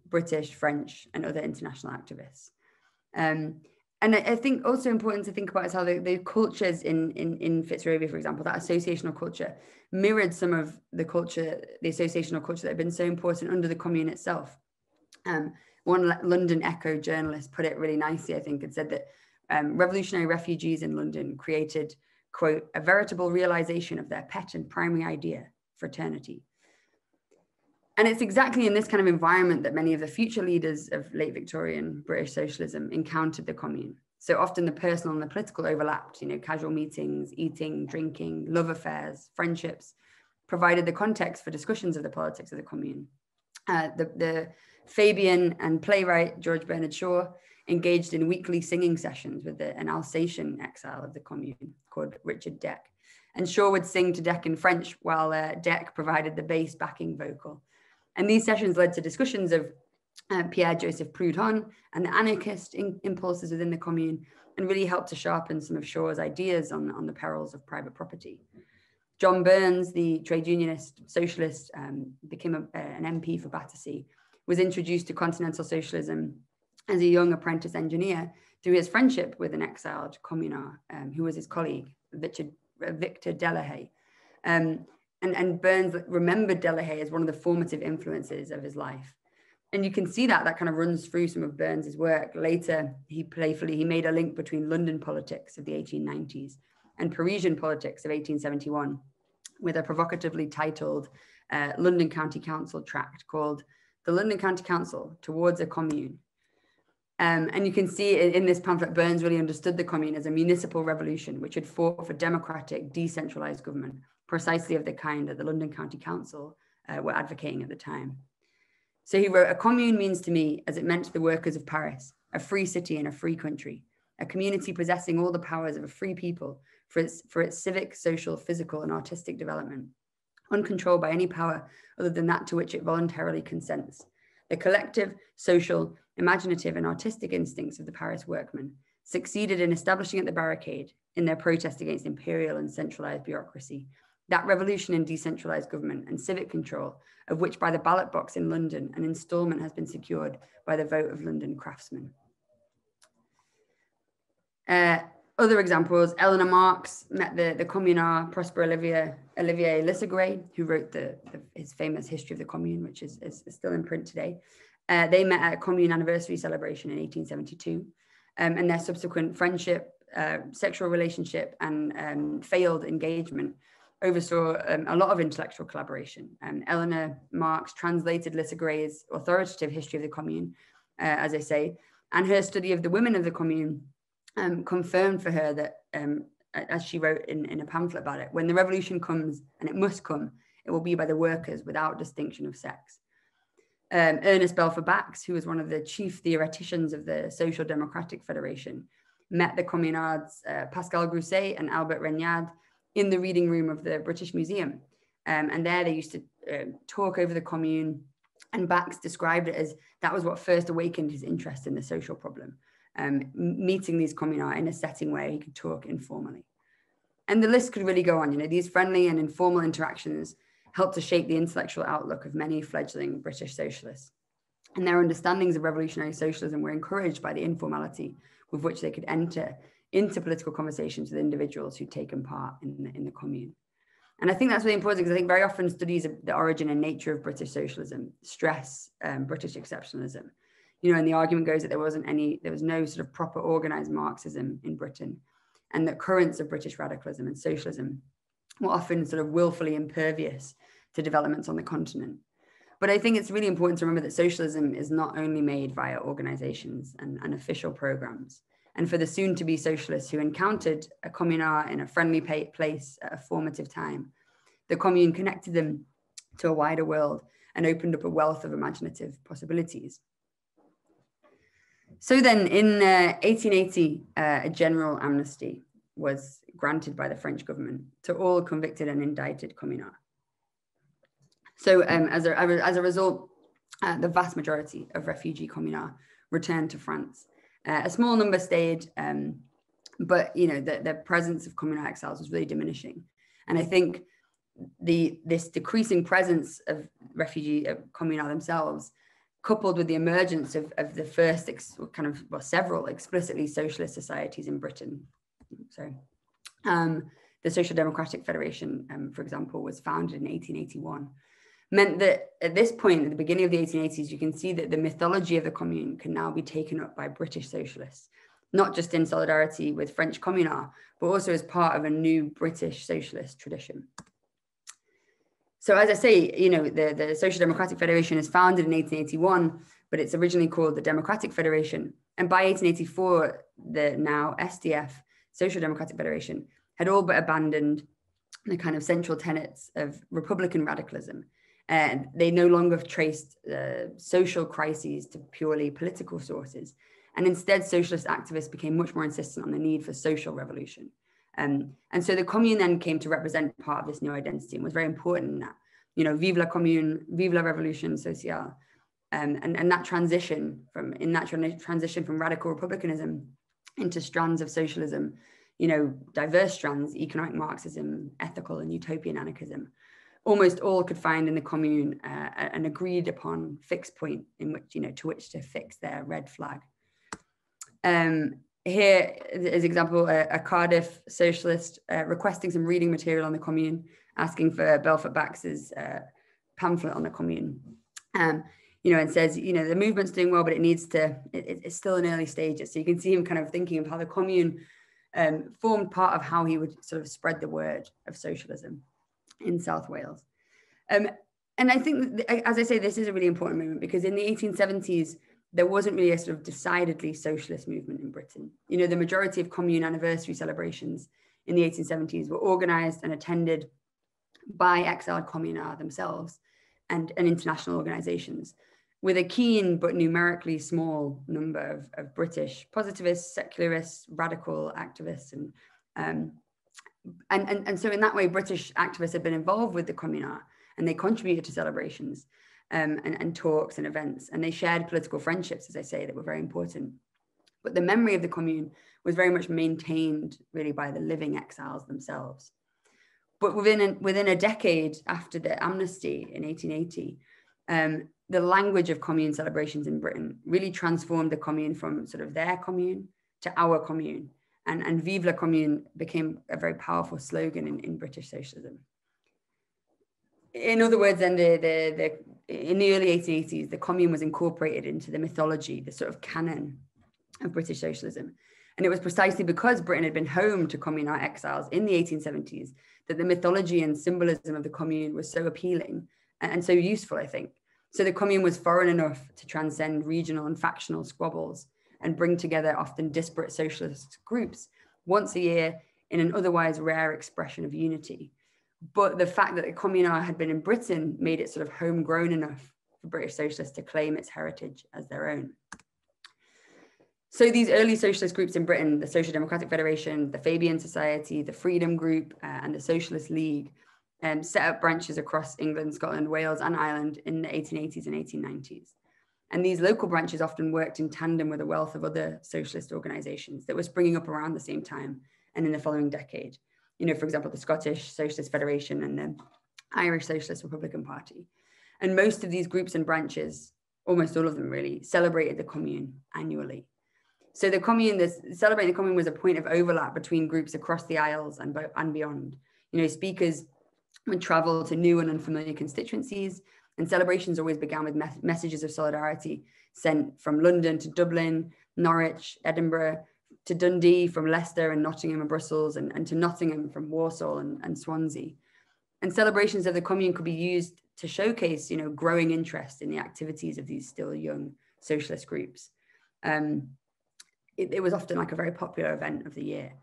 British, French, and other international activists. And I think also important to think about is how the cultures in Fitzrovia, for example, that associational culture mirrored some of the culture, the associational culture that had been so important under the Commune itself. One London Echo journalist put it really nicely, I think, and said that revolutionary refugees in London created, quote, a veritable realization of their pet and primary idea, fraternity. And it's exactly in this kind of environment that many of the future leaders of late Victorian British socialism encountered the Commune. So often the personal and the political overlapped, you know, casual meetings, eating, drinking, love affairs, friendships, provided the context for discussions of the politics of the Commune. The Fabian and playwright George Bernard Shaw engaged in weekly singing sessions with an Alsatian exile of the Commune called Richard Deck. And Shaw would sing to Deck in French while Deck provided the bass backing vocal. And these sessions led to discussions of Pierre-Joseph Proudhon and the anarchist impulses within the Commune, and really helped to sharpen some of Shaw's ideas on the perils of private property. John Burns, the trade unionist socialist, became an MP for Battersea, was introduced to continental socialism as a young apprentice engineer through his friendship with an exiled communard who was his colleague, Victor Delahaye. And Burns remembered Delahaye as one of the formative influences of his life. And you can see that kind of runs through some of Burns's work. Later, he made a link between London politics of the 1890s and Parisian politics of 1871 with a provocatively titled London County Council tract called The London County Council Towards a Commune. And you can see in this pamphlet, Burns really understood the Commune as a municipal revolution, which had fought for democratic, decentralized government, precisely of the kind that the London County Council were advocating at the time. So he wrote, "A commune means to me, as it meant to the workers of Paris, a free city and a free country, a community possessing all the powers of a free people for its civic, social, physical, and artistic development, uncontrolled by any power other than that to which it voluntarily consents. The collective, social, imaginative, and artistic instincts of the Paris workmen succeeded in establishing at the barricade, in their protest against imperial and centralized bureaucracy, that revolution in decentralized government and civic control, of which by the ballot box in London, an installment has been secured by the vote of London craftsmen." Other examples, Eleanor Marx met the communard Prosper Olivier Lissagray, who wrote his famous History of the Commune, which is still in print today. They met at a Commune anniversary celebration in 1872, and their subsequent friendship, sexual relationship, and failed engagement oversaw a lot of intellectual collaboration. Eleanor Marx translated Lissagray's authoritative History of the Commune, as I say, and her study of the women of the Commune confirmed for her that, as she wrote in a pamphlet about it, when the revolution comes, and it must come, it will be by the workers without distinction of sex. Ernest Belfer Bax, who was one of the chief theoreticians of the Social Democratic Federation, met the Communards Pascal Grousset and Albert Regnard in the reading room of the British Museum. And there they used to talk over the Commune, and Bax described it as that was what first awakened his interest in the social problem. Meeting these communards in a setting where he could talk informally. And the list could really go on. These friendly and informal interactions helped to shape the intellectual outlook of many fledgling British socialists. And their understandings of revolutionary socialism were encouraged by the informality with which they could enter into political conversations with individuals who'd taken part in the Commune. And I think that's really important, because I think very often studies of the origin and nature of British socialism stress British exceptionalism. And the argument goes that there was no sort of proper organized Marxism in Britain, and that currents of British radicalism and socialism were often sort of willfully impervious to developments on the continent. But I think it's really important to remember that socialism is not only made via organizations and official programs. And for the soon-to-be socialists who encountered a communard in a friendly place at a formative time, the Commune connected them to a wider world and opened up a wealth of imaginative possibilities. So then in 1880, a general amnesty was granted by the French government to all convicted and indicted communards. So as a result, the vast majority of refugee communards returned to France. A small number stayed, but the presence of communard exiles was really diminishing. And I think this decreasing presence of refugee communards themselves, coupled with the emergence of the first several explicitly socialist societies in Britain. The Social Democratic Federation, for example, was founded in 1881, meant that at this point, at the beginning of the 1880s, you can see that the mythology of the Commune can now be taken up by British socialists, not just in solidarity with French communards, but also as part of a new British socialist tradition. So as I say, the Social Democratic Federation is founded in 1881, but it's originally called the Democratic Federation. And by 1884, the now SDF, Social Democratic Federation, had all but abandoned the kind of central tenets of Republican radicalism. And they no longer traced social crises to purely political sources. And instead, socialist activists became much more insistent on the need for social revolution. And so the Commune then came to represent part of this new identity and was very important in that, vive la Commune, vive la Révolution sociale. And that transition from radical republicanism into strands of socialism, diverse strands, economic Marxism, ethical and utopian anarchism, almost all could find in the Commune an agreed upon fixed point in which, to which to fix their red flag. Here is example, a Cardiff socialist requesting some reading material on the Commune, asking for Belfer Bax's pamphlet on the Commune. And says, the movement's doing well, but it's still in early stages. So you can see him kind of thinking of how the Commune formed part of how he would sort of spread the word of socialism in South Wales. And I think, as I say, this is a really important movement, because in the 1870s, there wasn't really a sort of decidedly socialist movement in Britain. The majority of Commune anniversary celebrations in the 1870s were organized and attended by exiled communards themselves and international organizations, with a keen but numerically small number of British positivists, secularists, radical activists. And so in that way, British activists had been involved with the communards, and they contributed to celebrations and talks and events, and they shared political friendships, as I say, that were very important. But the memory of the Commune was very much maintained really by the living exiles themselves. But within a decade after the amnesty in 1880, the language of Commune celebrations in Britain really transformed the Commune from sort of their Commune to our Commune. And Vive la Commune became a very powerful slogan in British socialism. In other words, then in the early 1880s, the Commune was incorporated into the mythology, the sort of canon of British socialism. And it was precisely because Britain had been home to communist exiles in the 1870s that the mythology and symbolism of the Commune was so appealing and so useful, I think. So the Commune was foreign enough to transcend regional and factional squabbles and bring together often disparate socialist groups once a year in an otherwise rare expression of unity. But the fact that the Communards had been in Britain made it sort of homegrown enough for British socialists to claim its heritage as their own. So these early socialist groups in Britain, the Social Democratic Federation, the Fabian Society, the Freedom Group, and the Socialist League, set up branches across England, Scotland, Wales, and Ireland in the 1880s and 1890s. And these local branches often worked in tandem with a wealth of other socialist organizations that were springing up around the same time and in the following decade. You know, for example, the Scottish Socialist Federation and the Irish Socialist Republican Party. And most of these groups and branches, almost all of them really, celebrated the Commune annually. So the Commune, celebrating the Commune was a point of overlap between groups across the Isles and beyond. You know, speakers would travel to new and unfamiliar constituencies, and celebrations always began with messages of solidarity sent from London to Dublin, Norwich, Edinburgh, to Dundee, from Leicester and Nottingham and Brussels, and to Nottingham from Warsaw and Swansea. And celebrations of the Commune could be used to showcase, you know, growing interest in the activities of these still young socialist groups. It was often like a very popular event of the year.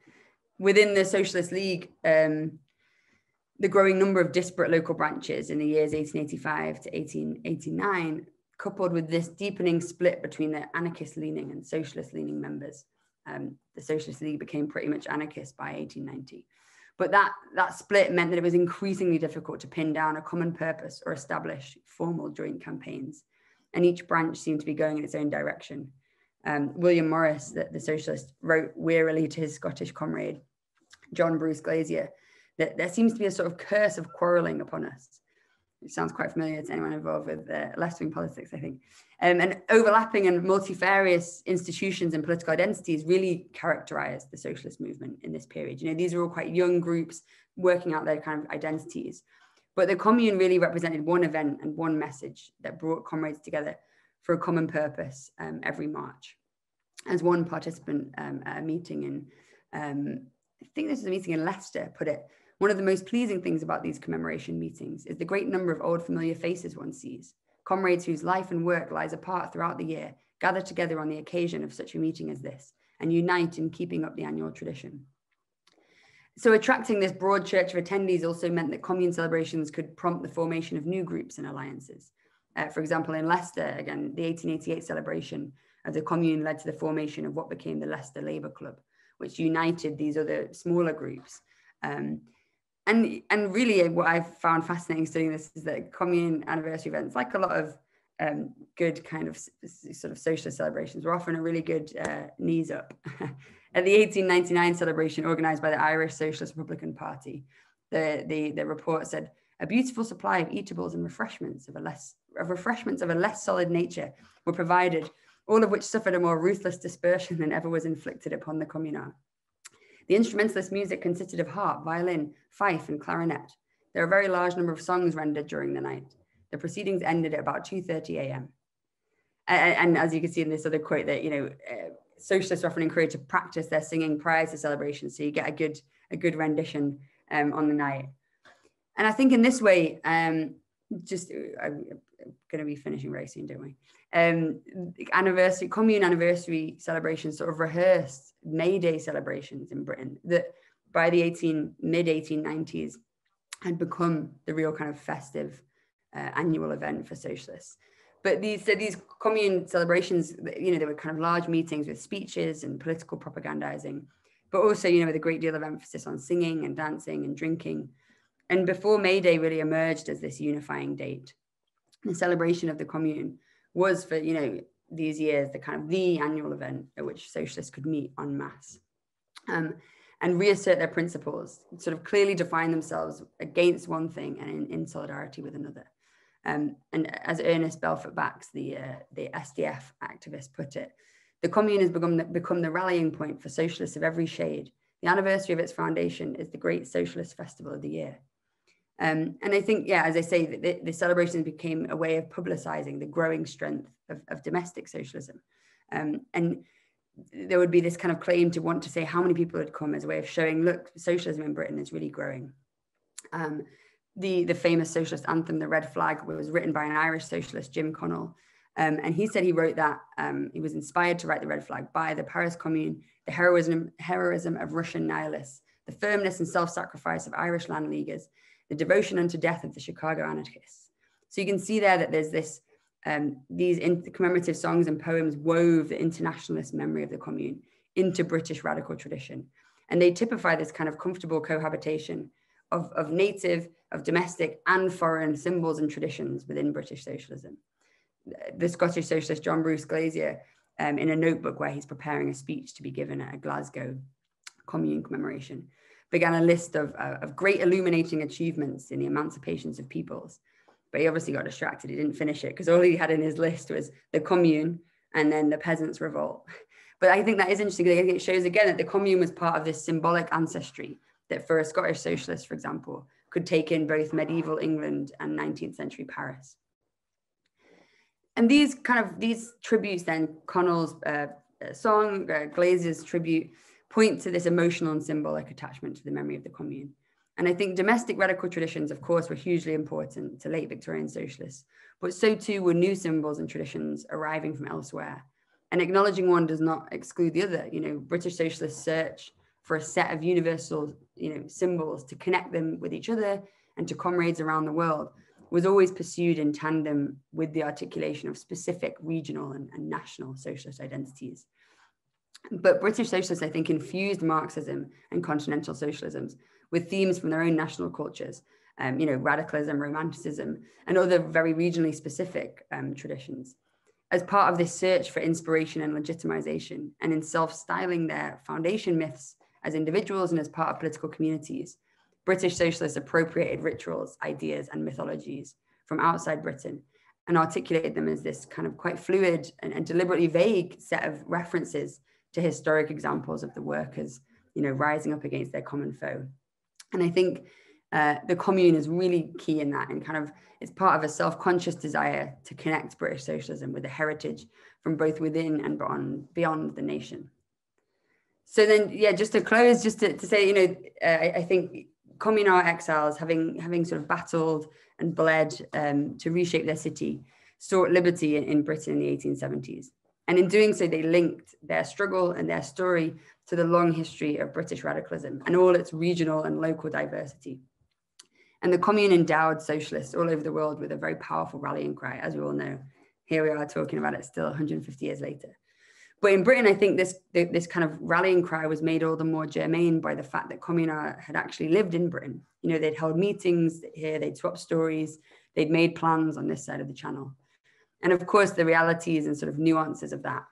Within the Socialist League, the growing number of disparate local branches in the years 1885 to 1889, coupled with this deepening split between the anarchist-leaning and socialist-leaning members. The Socialist League became pretty much anarchist by 1890. But that split meant that it was increasingly difficult to pin down a common purpose or establish formal joint campaigns. And each branch seemed to be going in its own direction. William Morris, the socialist, wrote wearily to his Scottish comrade, John Bruce Glazier, that there seems to be a sort of curse of quarrelling upon us. It sounds quite familiar to anyone involved with left-wing politics, I think. And overlapping and multifarious institutions and political identities really characterized the socialist movement in this period. You know, these are all quite young groups working out their kind of identities. But the Commune really represented one event and one message that brought comrades together for a common purpose every March. As one participant at a meeting in, I think this was a meeting in Leicester, put it, one of the most pleasing things about these commemoration meetings is the great number of old familiar faces one sees. Comrades whose life and work lies apart throughout the year gather together on the occasion of such a meeting as this and unite in keeping up the annual tradition. So attracting this broad church of attendees also meant that Commune celebrations could prompt the formation of new groups and alliances. For example, in Leicester, again, the 1888 celebration of the Commune led to the formation of what became the Leicester Labour Club, which united these other smaller groups. And really what I've found fascinating studying this is that Commune anniversary events, like a lot of good kind of sort of socialist celebrations, were often a really good knees up. At the 1899 celebration organized by the Irish Socialist Republican Party, the report said, a beautiful supply of eatables and refreshments of a less solid nature were provided, all of which suffered a more ruthless dispersion than ever was inflicted upon the Communards. The instrumentalist music consisted of harp, violin, fife, and clarinet. There were a very large number of songs rendered during the night. The proceedings ended at about 2:30 a.m. And as you can see in this other quote, that, you know, socialists are often encouraged to practice their singing prior to celebrations, so you get a good rendition on the night. And I think in this way, I'm going to be finishing very soon, don't we? Commune anniversary celebrations sort of rehearsed May Day celebrations in Britain that by the mid-1890s had become the real kind of festive annual event for socialists. But these Commune celebrations, you know, they were kind of large meetings with speeches and political propagandizing, but also, you know, with a great deal of emphasis on singing and dancing and drinking. And before May Day really emerged as this unifying date, the celebration of the Commune was, for, you know, these years, the kind of the annual event at which socialists could meet en masse and reassert their principles, sort of clearly define themselves against one thing and in solidarity with another. And as Ernest Belfort Bax, the SDF activist, put it, The Commune has become the rallying point for socialists of every shade. The anniversary of its foundation is the great socialist festival of the year. And I think, yeah, as I say, the celebrations became a way of publicizing the growing strength of domestic socialism. And there would be this kind of claim to want to say how many people had come as a way of showing, look, socialism in Britain is really growing. The famous socialist anthem, The Red Flag, was written by an Irish socialist, Jim Connell. And he said he wrote that, he was inspired to write The Red Flag by the Paris Commune, the heroism of Russian nihilists, the firmness and self-sacrifice of Irish Landleaguers, the devotion unto death of the Chicago anarchists. So you can see there that there's this, these commemorative songs and poems wove the internationalist memory of the Commune into British radical tradition. And they typify this kind of comfortable cohabitation of native, of domestic and foreign symbols and traditions within British socialism. The Scottish socialist John Bruce Glazier, in a notebook where he's preparing a speech to be given at a Glasgow Commune commemoration, began a list of great illuminating achievements in the emancipations of peoples. But he obviously got distracted. He didn't finish it because all he had in his list was the Commune and then the Peasants' Revolt. But I think that is interesting. I think it shows again that the Commune was part of this symbolic ancestry that for a Scottish socialist, for example, could take in both medieval England and 19th century Paris. And these tributes then, Connell's song, Glazier's tribute, point to this emotional and symbolic attachment to the memory of the Commune. And I think domestic radical traditions, of course, were hugely important to late Victorian socialists, but so too were new symbols and traditions arriving from elsewhere. And acknowledging one does not exclude the other. You know, British socialists search for a set of universal, symbols to connect them with each other and to comrades around the world was always pursued in tandem with the articulation of specific regional and national socialist identities. But British socialists, I think, infused Marxism and continental socialisms with themes from their own national cultures, radicalism, romanticism, and other very regionally specific traditions. As part of this search for inspiration and legitimization, and in self-styling their foundation myths as individuals and as part of political communities, British socialists appropriated rituals, ideas, and mythologies from outside Britain and articulated them as this kind of quite fluid and deliberately vague set of references to historic examples of the workers, rising up against their common foe. And I think the Commune is really key in that, and kind of it's part of a self-conscious desire to connect British socialism with a heritage from both within and beyond the nation. So then, yeah, just to close, just to say, I think communal exiles, having sort of battled and bled to reshape their city, sought liberty in Britain in the 1870s. And in doing so, they linked their struggle and their story to the long history of British radicalism and all its regional and local diversity. And the Commune endowed socialists all over the world with a very powerful rallying cry, as we all know. Here we are talking about it still 150 years later. But in Britain, I think this kind of rallying cry was made all the more germane by the fact that communards had actually lived in Britain. They'd held meetings here, they'd swapped stories, they'd made plans on this side of the channel. And of course, the realities and sort of nuances of that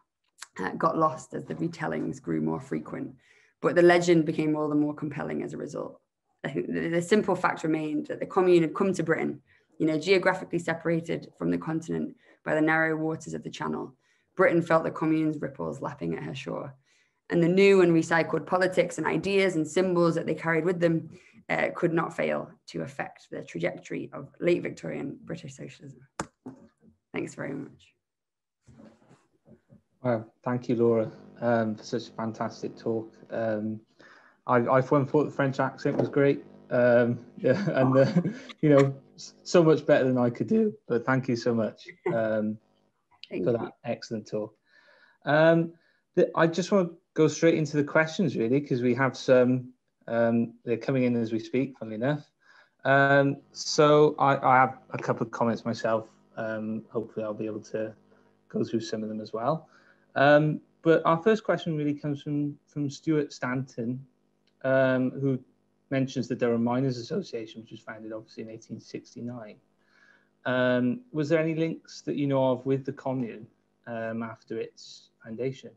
got lost as the retellings grew more frequent. But the legend became all the more compelling as a result. I think the simple fact remained that the Commune had come to Britain, geographically separated from the continent by the narrow waters of the Channel. Britain felt the Commune's ripples lapping at her shore. And the new and recycled politics and ideas and symbols that they carried with them could not fail to affect the trajectory of late Victorian British socialism. Thanks very much. Wow, thank you, Laura, for such a fantastic talk. I for one thought the French accent was great, and so much better than I could do. But thank you so much for that excellent talk. I just want to go straight into the questions, really, because we have some. They're coming in as we speak, funnily enough. So I have a couple of comments myself. Hopefully I'll be able to go through some of them as well. But our first question really comes from Stuart Stanton, who mentions the Durham Miners Association, which was founded obviously in 1869. Was there any links that you know of with the Commune after its foundation?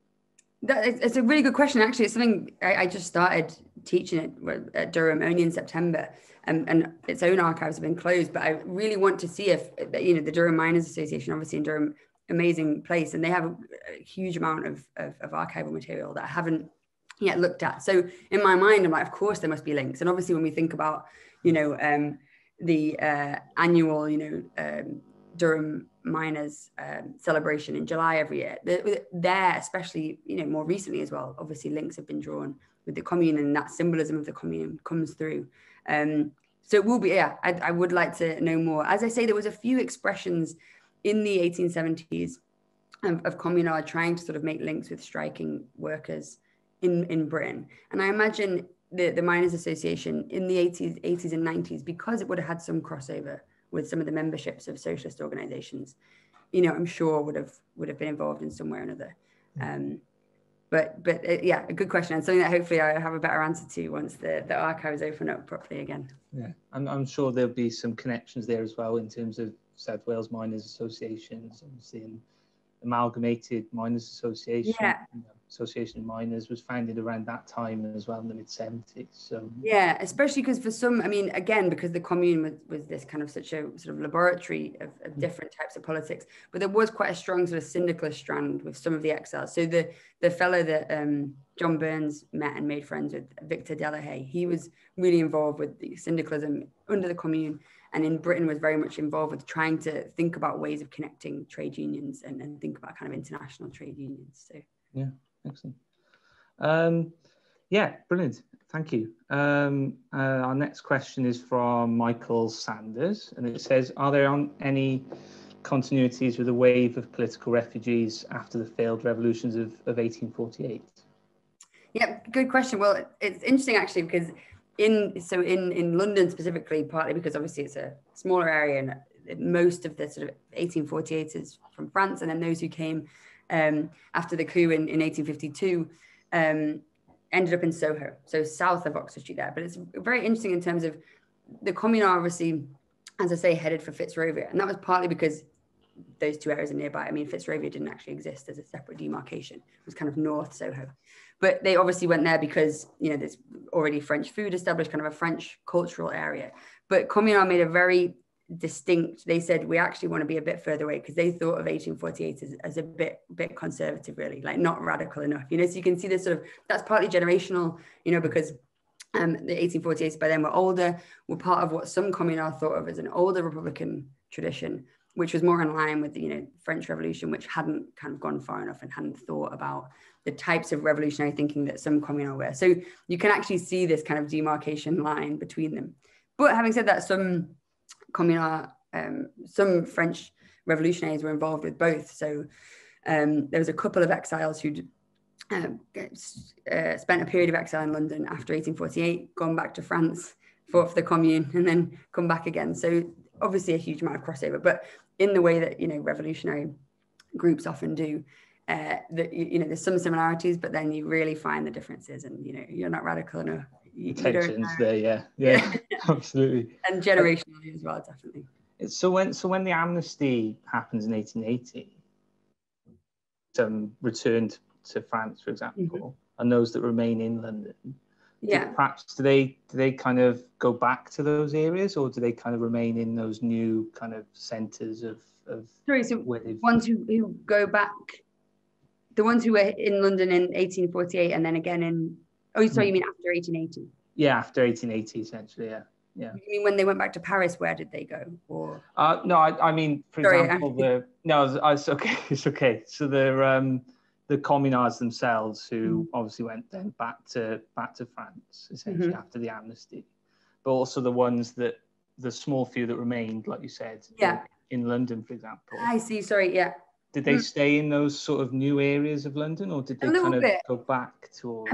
It's a really good question. Actually, it's something I just started teaching it at Durham only in September, and its own archives have been closed. But I really want to see if, the Durham Miners Association, obviously in Durham, amazing place, and they have a huge amount of archival material that I haven't yet looked at. So in my mind, I'm like, of course there must be links. And obviously when we think about, the annual, Durham miners celebration in July every year, there, especially, more recently as well, obviously links have been drawn with the Commune, and that symbolism of the Commune comes through. So it will be, I would like to know more. As I say, there was a few expressions in the 1870s of communard trying to sort of make links with striking workers in Britain. And I imagine the Miners Association in the 80s and 90s, because it would have had some crossover with some of the memberships of socialist organizations, I'm sure would have been involved in some way or another. But a good question, and something that hopefully I have a better answer to once the archives open up properly again. Yeah, I'm sure there'll be some connections there as well in terms of South Wales Miners Associations, obviously, and Amalgamated Miners Association. Yeah. Association of Miners was founded around that time as well, in the mid-70s. So yeah, especially because for some, again, because the Commune was this kind of such a sort of laboratory of different types of politics, but there was quite a strong sort of syndicalist strand with some of the exiles. So the fellow that John Burns met and made friends with, Victor Delahaye, he was really involved with the syndicalism under the Commune, and in Britain was very much involved with trying to think about ways of connecting trade unions and think about kind of international trade unions. So yeah. Excellent. Brilliant. Thank you. Our next question is from Michael Sanders, and it says, are there any continuities with a wave of political refugees after the failed revolutions of 1848? Yeah, good question. Well, it's interesting actually, because in London specifically, partly because obviously it's a smaller area, and most of the sort of 1848ers from France, and then those who came after the coup in 1852 ended up in Soho, so south of Oxford Street there. But it's very interesting in terms of the Commune are obviously, as I say, headed for Fitzrovia, and that was partly because those two areas are nearby. Fitzrovia didn't actually exist as a separate demarcation. It was kind of North Soho. But they obviously went there because, there's already French food established, kind of a French cultural area. But Communards made a very distinct, they said, we actually want to be a bit further away, because they thought of 1848 as a bit conservative, really, like not radical enough. So you can see this sort of, that's partly generational, because the 1848s by then were older, were part of what some Communards thought of as an older Republican tradition, which was more in line with the French Revolution, which hadn't kind of gone far enough and hadn't thought about the types of revolutionary thinking that some Communards were. So you can actually see this kind of demarcation line between them. But having said that, some Communards, some French revolutionaries were involved with both. So there was a couple of exiles who'd spent a period of exile in London after 1848, gone back to France, fought for the Commune, and then come back again. So obviously a huge amount of crossover, but in the way that revolutionary groups often do, there's some similarities, but then you really find the differences, and you're not radical enough. Tensions there, yeah, absolutely, and generationally as well, definitely. So when the amnesty happens in 1880, some returned to France, for example, and those that remain in London, perhaps do they kind of go back to those areas, or do they kind of remain in those new kind of centres of Sorry, so ones who go back, the ones who were in London in 1848 and then again in, you mean after 1880? Yeah, after 1880, essentially, yeah. You mean when they went back to Paris, where did they go? Or no, I mean, for example, it's okay. So the Communards themselves, who obviously went then back to France, essentially after the amnesty, but also the ones the small few that remained, like you said, in London, for example. I see. Sorry, yeah. Did they stay in those sort of new areas of London, or did they kind of go back to?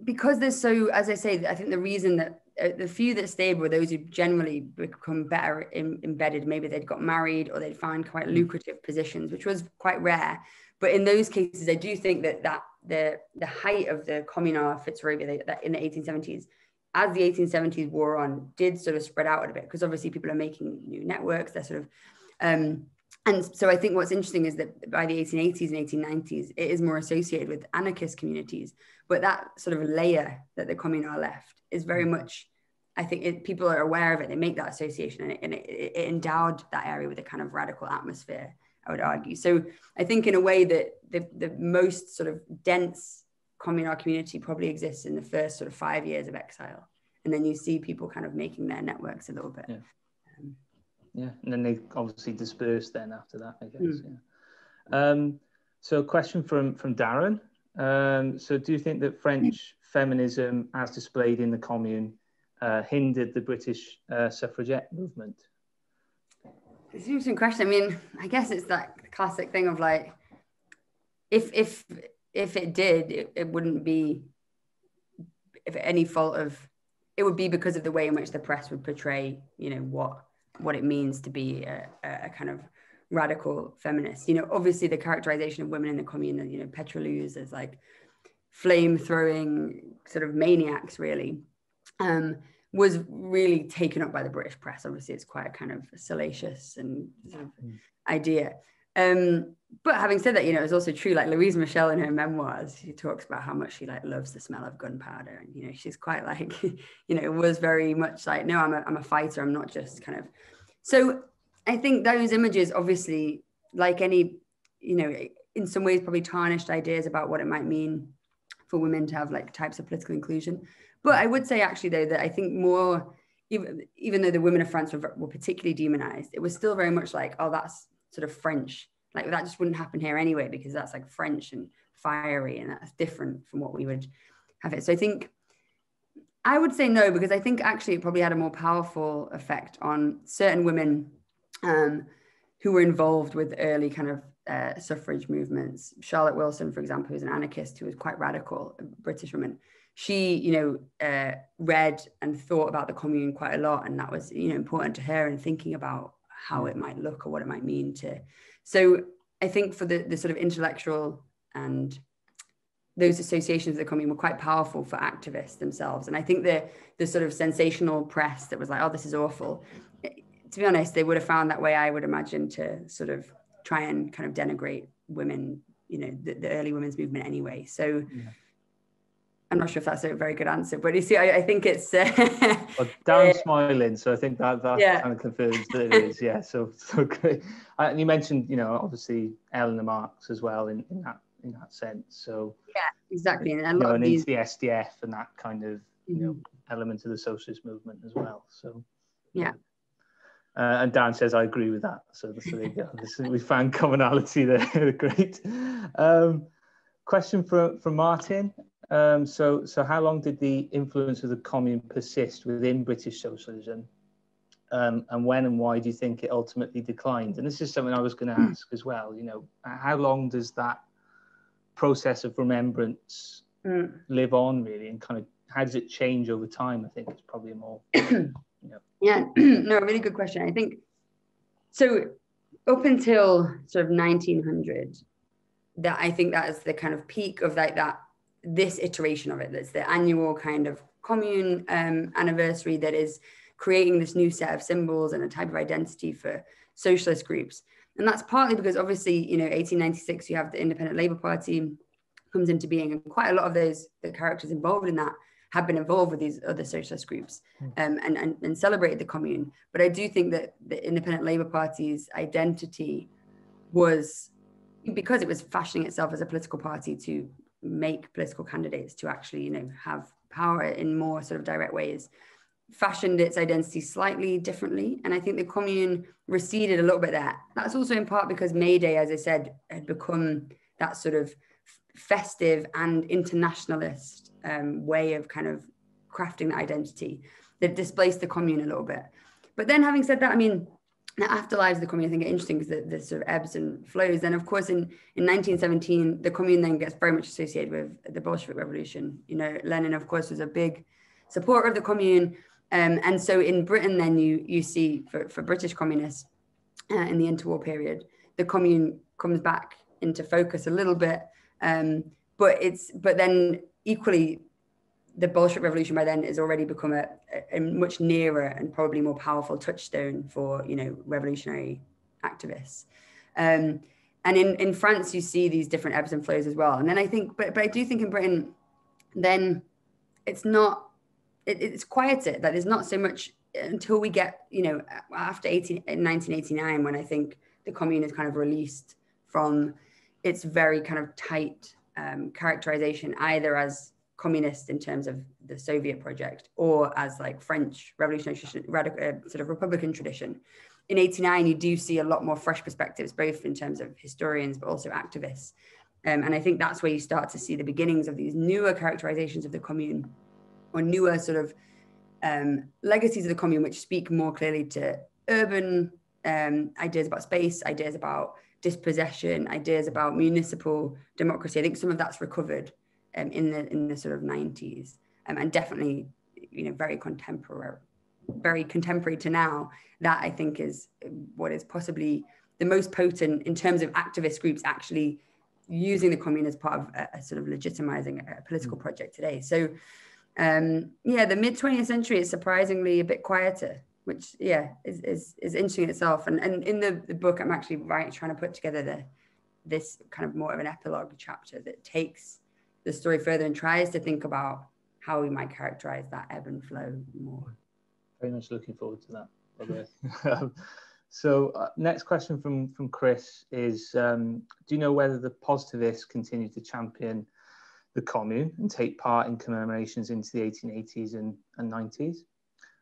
Because there's so, as I say, I think the reason that the few that stayed were those who generally become better embedded. Maybe they'd got married, or they'd found quite lucrative positions, which was quite rare. But in those cases, I do think that the height of the Communard Fitzrovia that in the 1870s, as the 1870s wore on, did sort of spread out a bit, because obviously people are making new networks. They're sort of, and so I think what's interesting is that by the 1880s and 1890s, it is more associated with anarchist communities. But that sort of layer that the Communards left is very much, I think people are aware of it. They make that association, and it endowed that area with a kind of radical atmosphere. I would argue. So I think in a way that the most sort of dense communal community probably exists in the first sort of 5 years of exile. And then you see people kind of making their networks a little bit. Yeah, and then they obviously disperse then after that, I guess. So a question from Darren. So do you think that French feminism, as displayed in the Commune, hindered the British suffragette movement? It's an interesting question. I mean, I guess it's that classic thing of like, if it did, it wouldn't be if any fault of, it would be because of the way in which the press would portray, you know, what it means to be a kind of radical feminist. You know, obviously the characterization of women in the Commune, you know, petroleuses as like flame-throwing sort of maniacs, really, was really taken up by the British press. Obviously, it's quite a kind of salacious and sort of idea. But having said that, you know, it's also true, like Louise Michel in her memoirs, she talks about how much she like loves the smell of gunpowder. And, you know, she's quite like, you know, it was very much like, no, I'm a fighter. I'm not just kind of. So I think those images, obviously, like any, you know, in some ways probably tarnished ideas about what it might mean for women to have like types of political inclusion. But I would say actually, though, that I think more, even though the women of France were particularly demonized, it was still very much like, oh, that's sort of French. Like that just wouldn't happen here anyway, because that's like French and fiery, and that's different from what we would have it. So I think I would say no, because I think actually it probably had a more powerful effect on certain women who were involved with early kind of suffrage movements. Charlotte Wilson, for example, who's an anarchist who was quite radical, a British woman. She, you know, read and thought about the Commune quite a lot, and that was, you know, important to her in thinking about how it might look or what it might mean to. So I think for the sort of intellectual and those associations of the Commune were quite powerful for activists themselves. And I think the sort of sensational press that was like, oh, this is awful. To be honest, they would have found that way, I would imagine, to sort of try and kind of denigrate women, you know, the early women's movement anyway. So I'm not sure if that's a very good answer, but you see, I think it's... well, Darren's smiling, so I think that kind of confirms that it is, yeah, so great. And you mentioned, you know, obviously Eleanor Marx as well in that sense, so... Yeah, exactly. And a lot of these... the SDF and that kind of, you know, element of the socialist movement as well, so... Yeah. And Dan says, I agree with that, so there you go. We found commonality there, great. Question from Martin. So how long did the influence of the Commune persist within British socialism? And when and why do you think it ultimately declined? And this is something I was going to ask as well. You know, how long does that process of remembrance live on, really? And kind of how does it change over time? I think it's probably a more, you know. Yeah, no, a really good question. I think, so up until sort of 1900, I think that is the kind of peak of like this iteration of it. That's the annual kind of Commune anniversary that is creating this new set of symbols and a type of identity for socialist groups. And that's partly because obviously, you know, 1896, you have the Independent Labour Party comes into being, and quite a lot of the characters involved in that have been involved with these other socialist groups and celebrated the Commune. But I do think that the Independent Labour Party's identity was, because it was fashioning itself as a political party to make political candidates to actually, you know, have power in more sort of direct ways, fashioned its identity slightly differently. And I think the Commune receded a little bit there. That's also in part because May Day, as I said, had become that sort of festive and internationalist way of kind of crafting the identity that displaced the Commune a little bit. But then having said that, I mean, the afterlives of the Commune I think are interesting because the sort of ebbs and flows. And of course, in 1917, the Commune then gets very much associated with the Bolshevik Revolution. You know, Lenin, of course, was a big supporter of the Commune. And so in Britain, then you see for British communists in the interwar period, the Commune comes back into focus a little bit. But then equally, the Bolshevik Revolution by then has already become a much nearer and probably more powerful touchstone for, you know, revolutionary activists. And in France, you see these different ebbs and flows as well. And then I think, but I do think in Britain, then it's quieter. That there's not so much until we get, you know, after 1989, when I think the Commune is kind of released from its very kind of tight characterization, either as communist in terms of the Soviet project or as like French revolutionary sort of Republican tradition. In 89, you do see a lot more fresh perspectives, both in terms of historians, but also activists. And I think that's where you start to see the beginnings of these newer characterizations of the Commune, or newer sort of legacies of the Commune, which speak more clearly to urban ideas about space, ideas about dispossession, ideas about municipal democracy. I think some of that's recovered in the sort of 90s, and definitely, you know, very contemporary to now. That I think is what is possibly the most potent in terms of activist groups actually using the Commune as part of a sort of legitimizing a political project today. So yeah, the mid 20th century is surprisingly a bit quieter, which is interesting in itself. And in the book, I'm actually trying to put together this kind of more of an epilogue chapter that takes the story further and tries to think about how we might characterize that ebb and flow more. Very much looking forward to that, by the way. So next question from Chris is, do you know whether the positivists continue to champion the Commune and take part in commemorations into the 1880s and 90s?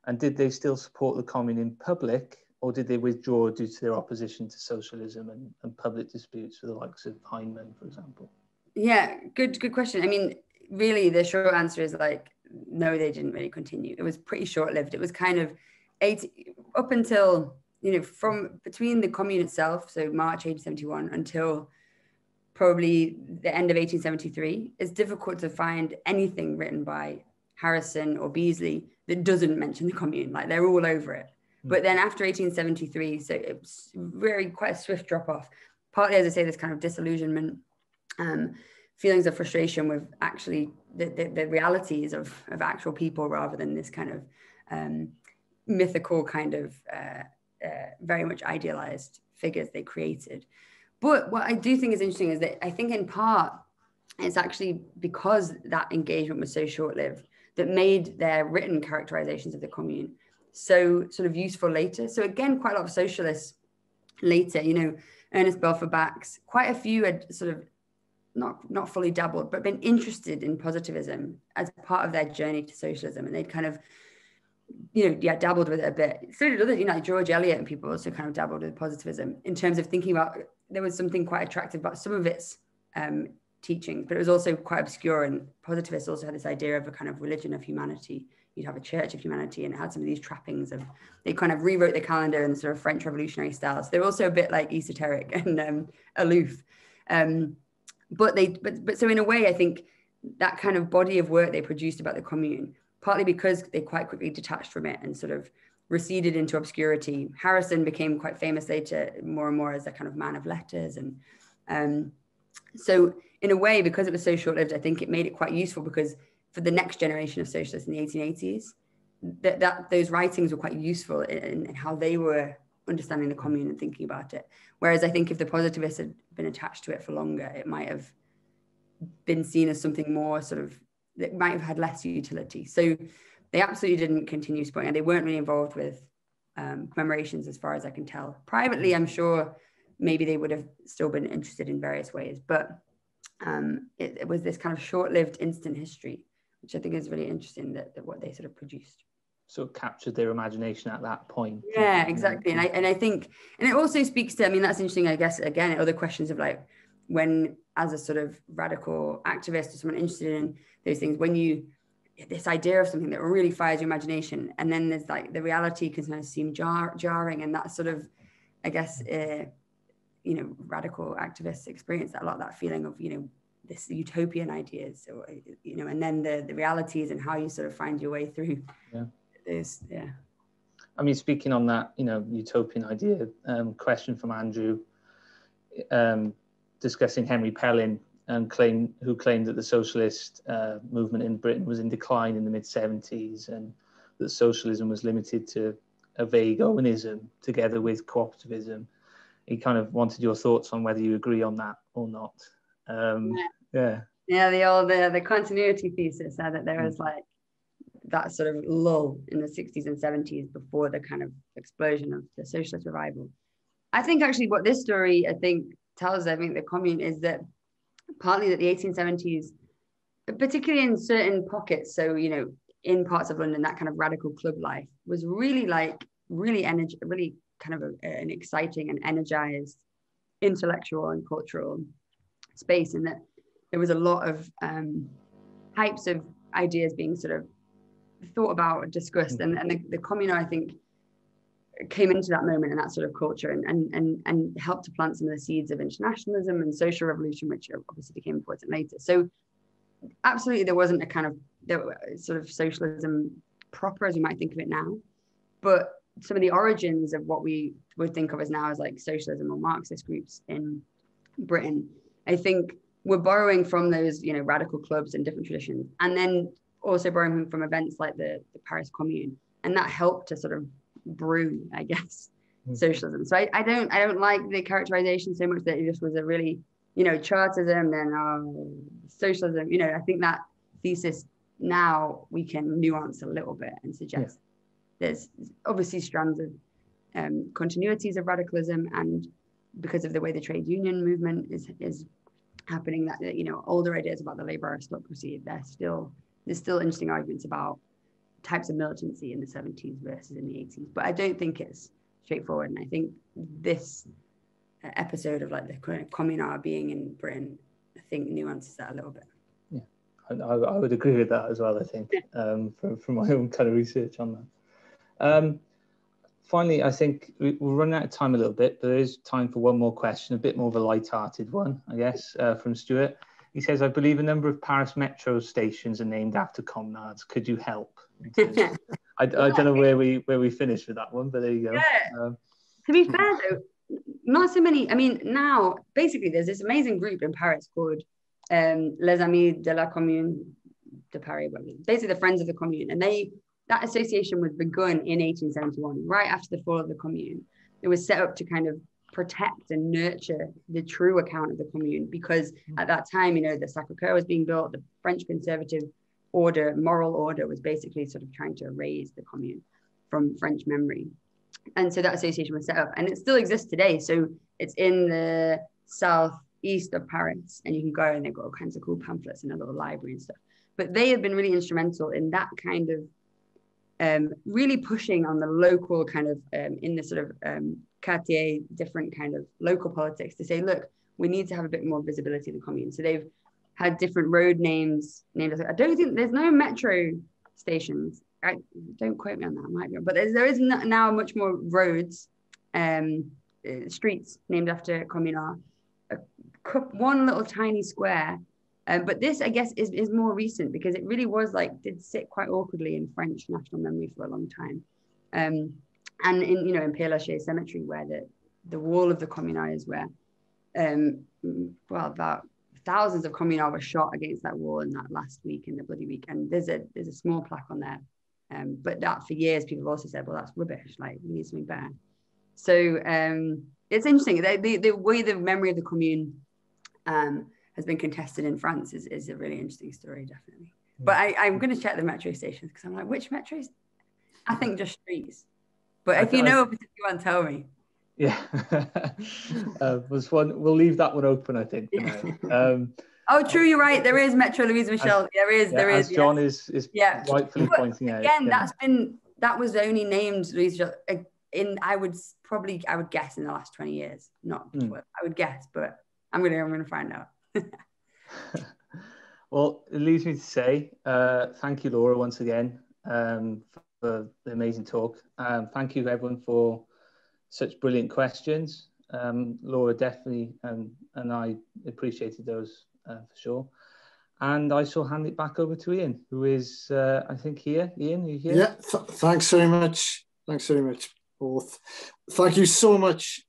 And did they still support the Commune in public, or did they withdraw due to their opposition to socialism and public disputes with the likes of Hyndman, for example? Yeah, good question. I mean, really, the short answer is like, no, they didn't really continue. It was pretty short-lived. It was kind of up until, you know, from between the Commune itself, so March 1871, until probably the end of 1873, it's difficult to find anything written by Harrison or Beazley that doesn't mention the Commune. Like, they're all over it. But then after 1873, so it's quite a swift drop-off. Partly, as I say, this kind of disillusionment, feelings of frustration with actually the realities of actual people, rather than this kind of mythical kind of very much idealized figures they created. But what I do think is interesting is that I think in part it's actually because that engagement was so short-lived that made their written characterizations of the Commune so sort of useful later. So again, quite a lot of socialists later, you know, Ernest Belfer Bax, quite a few had sort of not fully dabbled, but been interested in positivism as part of their journey to socialism. And they'd kind of, you know, dabbled with it a bit. So did others, you know, like George Eliot and people also kind of dabbled with positivism in terms of thinking about, there was something quite attractive about some of its teachings, but it was also quite obscure. And positivists also had this idea of a kind of religion of humanity. You'd have a church of humanity, and it had some of these trappings of, they kind of rewrote the calendar in the sort of French revolutionary style. So they're also a bit like esoteric and aloof. But so in a way, I think that kind of body of work they produced about the Commune, partly because they quite quickly detached from it and sort of receded into obscurity. Harrison became quite famous later, more and more as a kind of man of letters. And so in a way, because it was so short-lived, I think it made it quite useful, because for the next generation of socialists in the 1880s, that those writings were quite useful in how they were understanding the Commune and thinking about it. Whereas I think if the positivists had been attached to it for longer, it might have been seen as something more sort of, that might have had less utility. So they absolutely didn't continue supporting, and they weren't really involved with commemorations as far as I can tell. Privately, I'm sure maybe they would have still been interested in various ways, but it was this kind of short-lived instant history, which I think is really interesting, that what they sort of produced. So it captured their imagination at that point. Yeah, exactly. And I think, and it also speaks to, I mean, that's interesting, I guess, again, other questions of like, when as a sort of radical activist or someone interested in those things, when you, this idea of something that really fires your imagination, and then there's like the reality can kind of seem jarring, and that sort of, I guess, you know, radical activists experience that a lot, that feeling of, you know, this utopian ideas, or, you know, and then the realities and how you sort of find your way through. Yeah. I mean, speaking on that, you know, utopian idea, question from Andrew, discussing Henry Pellin, who claimed that the socialist movement in Britain was in decline in the mid-70s, and that socialism was limited to a vague Owenism together with cooperativism. He kind of wanted your thoughts on whether you agree on that or not. Yeah, the continuity thesis said that there was like that sort of lull in the 60s and 70s before the kind of explosion of the socialist revival. I think actually what this story, tells, the Commune is that partly that the 1870s, particularly in certain pockets, so, in parts of London, that kind of radical club life was really kind of an exciting and energized intellectual and cultural space, and that there was a lot of types of ideas being sort of thought about, discussed, and the Commune, I think, came into that moment and that sort of culture and helped to plant some of the seeds of internationalism and social revolution, which obviously became important later. So absolutely there wasn't a kind of sort of socialism proper as we might think of it now, but some of the origins of what we would think of as now as like socialism or Marxist groups in Britain, I think we're borrowing from those, radical clubs and different traditions, and then also borrowing from events like the Paris Commune, and that helped to sort of brew, I guess, socialism. So I don't like the characterization so much that it just was a really, Chartism, then socialism. I think that thesis now we can nuance a little bit and suggest there's obviously strands of continuities of radicalism, and because of the way the trade union movement is happening, that older ideas about the labor aristocracy, there's still interesting arguments about types of militancy in the 70s versus in the 80s, but I don't think it's straightforward. And I think this episode of like the communard being in Britain, I think nuances that a little bit. Yeah, I would agree with that as well, I think, from my own kind of research on that. Finally, I think we're running out of time a little bit, but there is time for one more question, a bit more of a light-hearted one, I guess, from Stuart. He says, I believe a number of Paris metro stations are named after communards. Could you help? I don't know where we finished with that one, but there you go. Yeah. To be fair, though, not so many. I mean, now, basically, there's this amazing group in Paris called Les Amis de la Commune de Paris, basically the Friends of the Commune. And that association was begun in 1871, right after the fall of the Commune. It was set up to kind of protect and nurture the true account of the Commune, because at that time, the Sacré-Cœur was being built, the French conservative moral order was basically sort of trying to erase the Commune from French memory. And so that association was set up, and it still exists today. So it's in the southeast of Paris, and you can go and they've got all kinds of cool pamphlets in a little library and stuff. But they have been really instrumental in that kind of really pushing on the local kind of in the sort of quartier, different kind of local politics to say, look, we need to have a bit more visibility of the Commune. So they've had different road names named. I don't think there's no metro stations. Don't quote me on that, I might be wrong, but there is now much more roads, streets named after communards. One little tiny square. But this, I guess, is more recent, because it really did sit quite awkwardly in French national memory for a long time. And in Père Lachaise Cemetery, where the wall of the communards is where, about thousands of communards were shot against that wall in that last week, in the Bloody Week. And there's a small plaque on there. But that for years, people have also said, well, that's rubbish, like we need something better. So it's interesting. The way the memory of the Commune has been contested in France is a really interesting story, definitely. But I'm going to check the metro stations, because I'm like, which metros? I think just streets. But if you know of it, if you want to tell me. Yeah. We'll leave that one open, I think. Oh, true, you're right. There is Metro Louise Michel. There is. As John is rightfully pointing out. Again, that was only named Louise Michel I would guess in the last 20 years. Not I would guess, but I'm gonna find out. Well, it leaves me to say thank you, Laura, once again, for the amazing talk. Thank you, everyone, for such brilliant questions. Laura, definitely, and I appreciated those for sure. And I shall hand it back over to Ian, who is, I think, here. Ian, are you here? Yeah, thanks very much. Thanks very much, both. Thank you so much,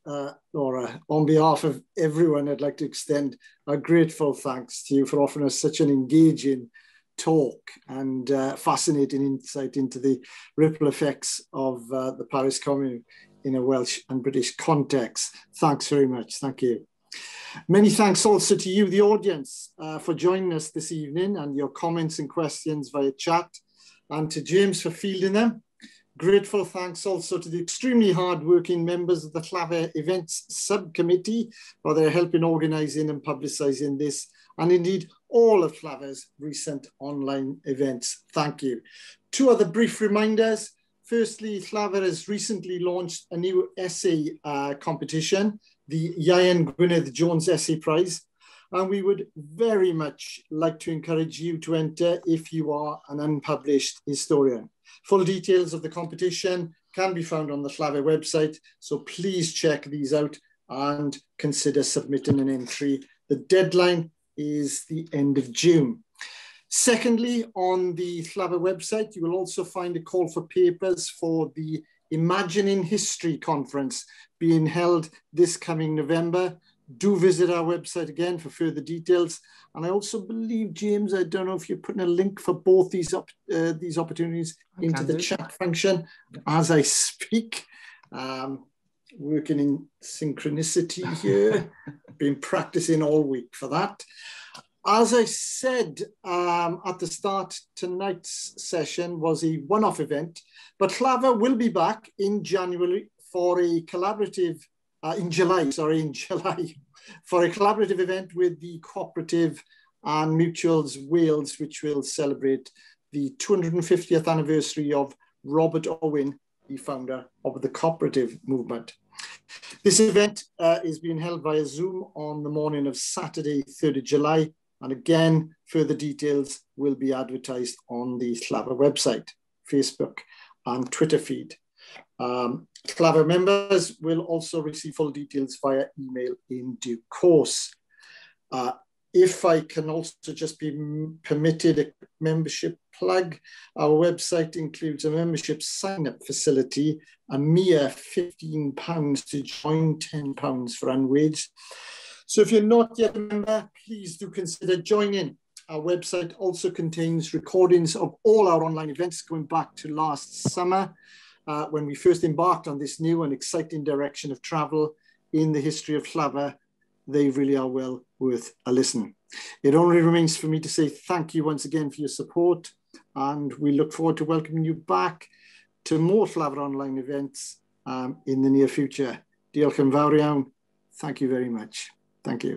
Laura. On behalf of everyone, I'd like to extend a grateful thanks to you for offering us such an engaging talk and fascinating insight into the ripple effects of the Paris Commune in a Welsh and British context. Thanks very much. Thank you. Many thanks also to you, the audience, for joining us this evening and your comments and questions via chat, and to James for fielding them. Grateful thanks also to the extremely hard-working members of the Llafur Events Subcommittee for their help in organising and publicising this, and indeed all of Llafur's recent online events. Thank you. Two other brief reminders. Firstly, Llafur has recently launched a new essay competition, the Ieuan Gwynedd Jones Essay Prize, and we would very much like to encourage you to enter if you are an unpublished historian. Full details of the competition can be found on the Llafur website, so please check these out and consider submitting an entry. The deadline is the end of June. Secondly, on the Llafur website, you will also find a call for papers for the Imagining History conference being held this coming November. Do visit our website again for further details. And I also believe, James, I don't know if you're putting a link for both these opportunities into the chat function as I speak. Working in synchronicity here. Been practicing all week for that. As I said at the start, tonight's session was a one-off event, but Llafur will be back in January for a collaborative, in July, for a collaborative event with the Cooperative and Mutuals Wales, which will celebrate the 250th anniversary of Robert Owen, the founder of the cooperative movement. This event is being held via Zoom on the morning of Saturday, 3rd of July. And again, further details will be advertised on the Llafur website, Facebook and Twitter feed. Llafur members will also receive full details via email in due course. If I can also just be permitted a membership plug, our website includes a membership sign-up facility, a mere £15 to join, £10 for unwaged. So if you're not yet a member, please do consider joining. Our website also contains recordings of all our online events going back to last summer, when we first embarked on this new and exciting direction of travel in the history of Llafur. They really are well worth a listen. It only remains for me to say thank you once again for your support, and we look forward to welcoming you back to more Llafur online events in the near future. Diolch yn fawr iawn. Thank you very much. Thank you.